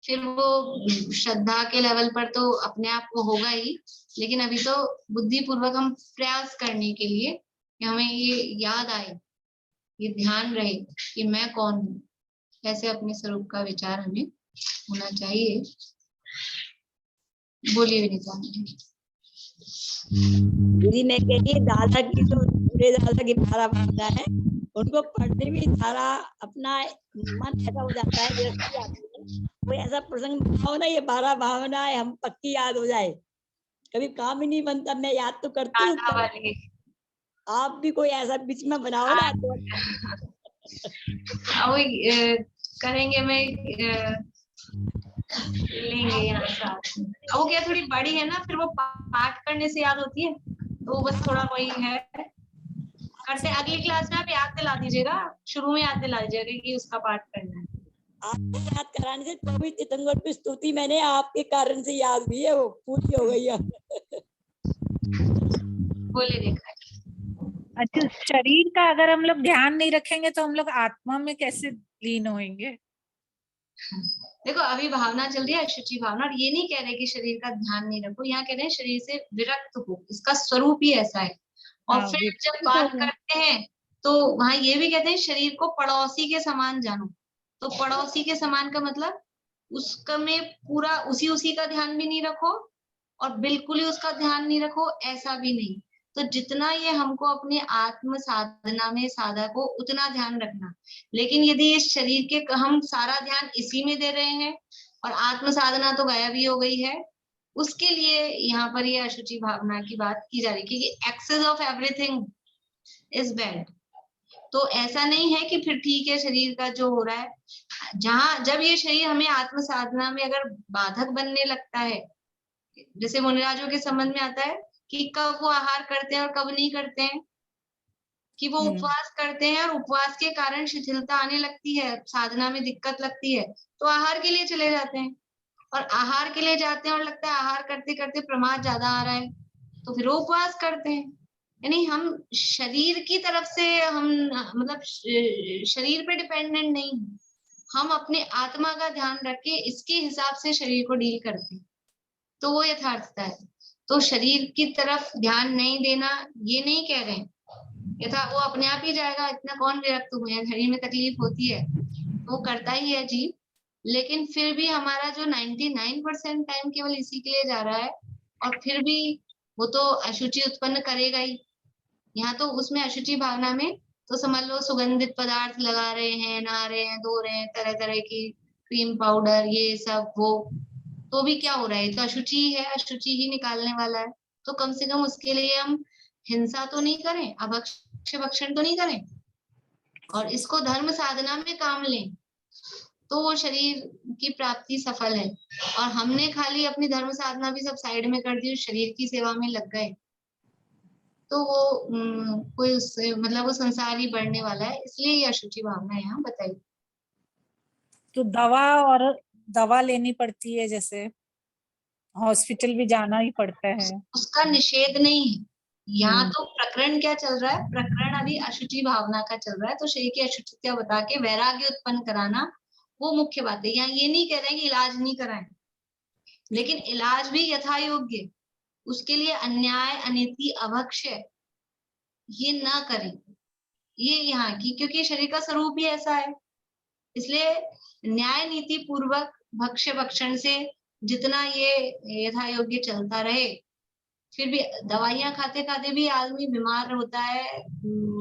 फिर वो श्रद्धा के लेवल पर तो अपने आप को होगा ही, लेकिन अभी तो बुद्धिपूर्वक हम प्रयास करने के लिए कि हमें ये याद आए, ये ध्यान रहे कि मैं कौन हूँ, ऐसे अपने स्वरूप का विचार हमें होना चाहिए। बोलिए विनीता जी। दीदी मैं कह रही दादा की तो पूरे दादा की भारा भावना है, उनको पढ़ने में सारा अपना मन ऐसा हो जाता है, विरक्ति आती है। कोई ऐसा प्रसंग बनाओ ना, ये भारा भावना है हम पक्की याद हो जाए, कभी काम ही नहीं बनता। मैं याद तो करती हूँ, आप भी कोई ऐसा बीच में बनाओ ना तो करेंगे। मैं लेंगे यहाँ साथ। वो क्या थोड़ी बड़ी है ना, फिर वो पाठ करने से याद होती है, तो बस थोड़ा वही है करते। अगली क्लास में आप याद दिला दीजिएगा, शुरू में याद दिला दीजिएगा कि उसका पाठ करना है। आपको याद कराने से 24 तीर्थंकर की स्तुति मैंने आपके कारण से याद भी है, वो पूरी हो गई है। बोले देखा। अच्छा, शरीर का अगर हम लोग ध्यान नहीं रखेंगे तो हम लोग आत्मा में कैसे लीन होंगे? देखो अभी भावना चल रही है अशुचि भावना, और ये नहीं कह रहे कि शरीर का ध्यान नहीं रखो, यहाँ कह रहे हैं शरीर से विरक्त हो, इसका स्वरूप ही ऐसा है। और फिर जब बात करते हैं तो वहां ये भी कहते हैं शरीर को पड़ोसी के समान जानो। तो पड़ोसी के समान का मतलब उसका में पूरा उसी का ध्यान भी नहीं रखो और बिल्कुल ही उसका ध्यान नहीं रखो, ऐसा भी नहीं। तो जितना ये हमको अपने आत्म साधना में साधक को उतना ध्यान रखना। लेकिन यदि इस शरीर के हम सारा ध्यान इसी में दे रहे हैं और आत्म साधना तो गायब ही हो गई है, उसके लिए यहाँ पर ये अशुचि भावना की बात की जा रही है, क्योंकि excess of everything is bad. तो ऐसा नहीं है कि फिर ठीक है शरीर का जो हो रहा है, जब ये शरीर हमें आत्म साधना में अगर बाधक बनने लगता है, जैसे मुनिराजों के संबंध में आता है कि कब वो आहार करते हैं और कब नहीं करते हैं, कि वो उपवास करते हैं और उपवास के कारण शिथिलता आने लगती है, साधना में दिक्कत लगती है, तो आहार के लिए चले जाते हैं। और आहार के लिए जाते हैं और लगता है आहार करते करते प्रमाद ज्यादा आ रहा है, तो फिर वो उपवास करते हैं। यानी हम शरीर की तरफ से हम मतलब शरीर पे डिपेंडेंट नहीं, हम अपने आत्मा का ध्यान रख के इसके हिसाब से शरीर को डील करते हैं, तो वो यथार्थता है। तो शरीर की तरफ ध्यान नहीं देना ये नहीं कह रहे हैं, यथा वो अपने आप ही जाएगा, इतना कौन विरक्त हुए हैं, शरीर में तकलीफ होती है वो करता ही है जी। लेकिन फिर भी हमारा जो 99% टाइम केवल इसी के लिए जा रहा है, और फिर भी वो तो अशुचि उत्पन्न करेगा ही। यहाँ तो उसमें अशुचि भावना में तो समझ लो सुगंधित पदार्थ लगा रहे हैं, नहा रहे हैं, धो रहे हैं, तरह तरह की क्रीम पाउडर ये सब, वो तो भी क्या हो रहा है, तो अशुचि है, अशुचि ही निकालने वाला है। तो कम से कम उसके लिए हम हिंसा तो नहीं करें, अभक्ष्य भक्षण तो नहीं करें, और इसको धर्म साधना में काम लें, तो वो शरीर की प्राप्ति सफल है। और हमने खाली अपनी धर्म साधना भी सब साइड में कर दी, शरीर की सेवा में लग गए, तो वो कोई उससे मतलब वो संसार ही बढ़ने वाला है। इसलिए ये अशुचि भावना है। यहाँ बताइए। तो दवा लेनी पड़ती है, जैसे हॉस्पिटल भी जाना ही पड़ता है, उसका निषेध नहीं है। यहाँ तो प्रकरण क्या चल रहा है, प्रकरण अभी अशुचि भावना का चल रहा है, तो शरीर की अशुचिता बता के वैराग्य उत्पन्न कराना वो मुख्य बात है। यहाँ ये नहीं कह रहे हैं कि इलाज नहीं कराएं, लेकिन इलाज भी यथा योग्य, उसके लिए अन्याय अनिति अभक्ष्य ये ना करें, ये यहाँ की, क्योंकि शरीर का स्वरूप ही ऐसा है। इसलिए न्याय नीति पूर्वक भक्ष्य भक्षण से जितना ये यथा योग्य चलता रहे, फिर भी दवाइयां खाते खाते भी आदमी बीमार होता है,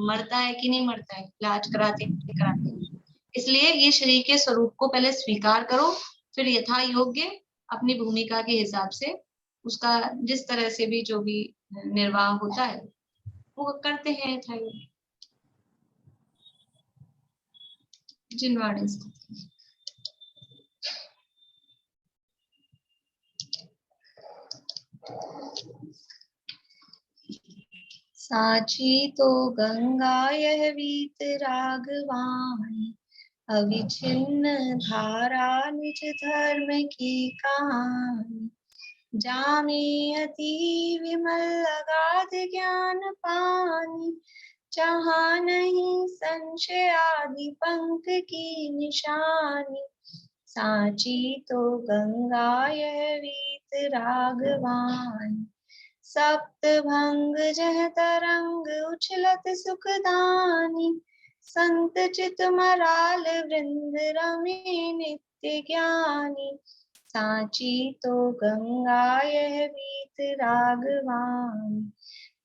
मरता है कि नहीं मरता है इलाज कराते कराते। इसलिए ये शरीर के स्वरूप को पहले स्वीकार करो, फिर यथा योग्य अपनी भूमिका के हिसाब से उसका जिस तरह से भी जो भी निर्वाह होता है वो करते हैं यथा योग्य। जिनवाड़े से साची तो गंगा यह वीत रागवानी, अविच्छिन्न धारा निज धर्म की कहानी। जामे अति विमल अगाध ज्ञान पानी, जहाँ नहीं संशय आदि पंथ की निशानी। साची तो गंगा यह वीत रागवानी, सप्त भंग जह तरंग उछलत सुखदानी। संत चित मराल वृंद रमे नित्य ज्ञानी। साची तो गंगा यह वीत रागवानी,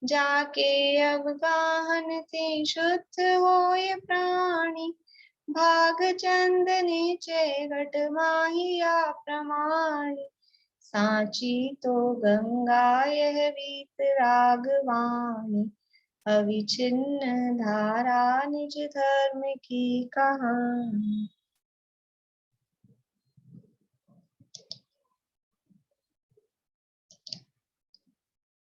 जाके अवगाहन ते शुद्ध होय प्राणी। भाग चंद नीचे घट माहिया प्रमाणी। साची तो गंगा यह वीत रागवानी, अविच्छिन्न धारा निज धर्म की कहानी।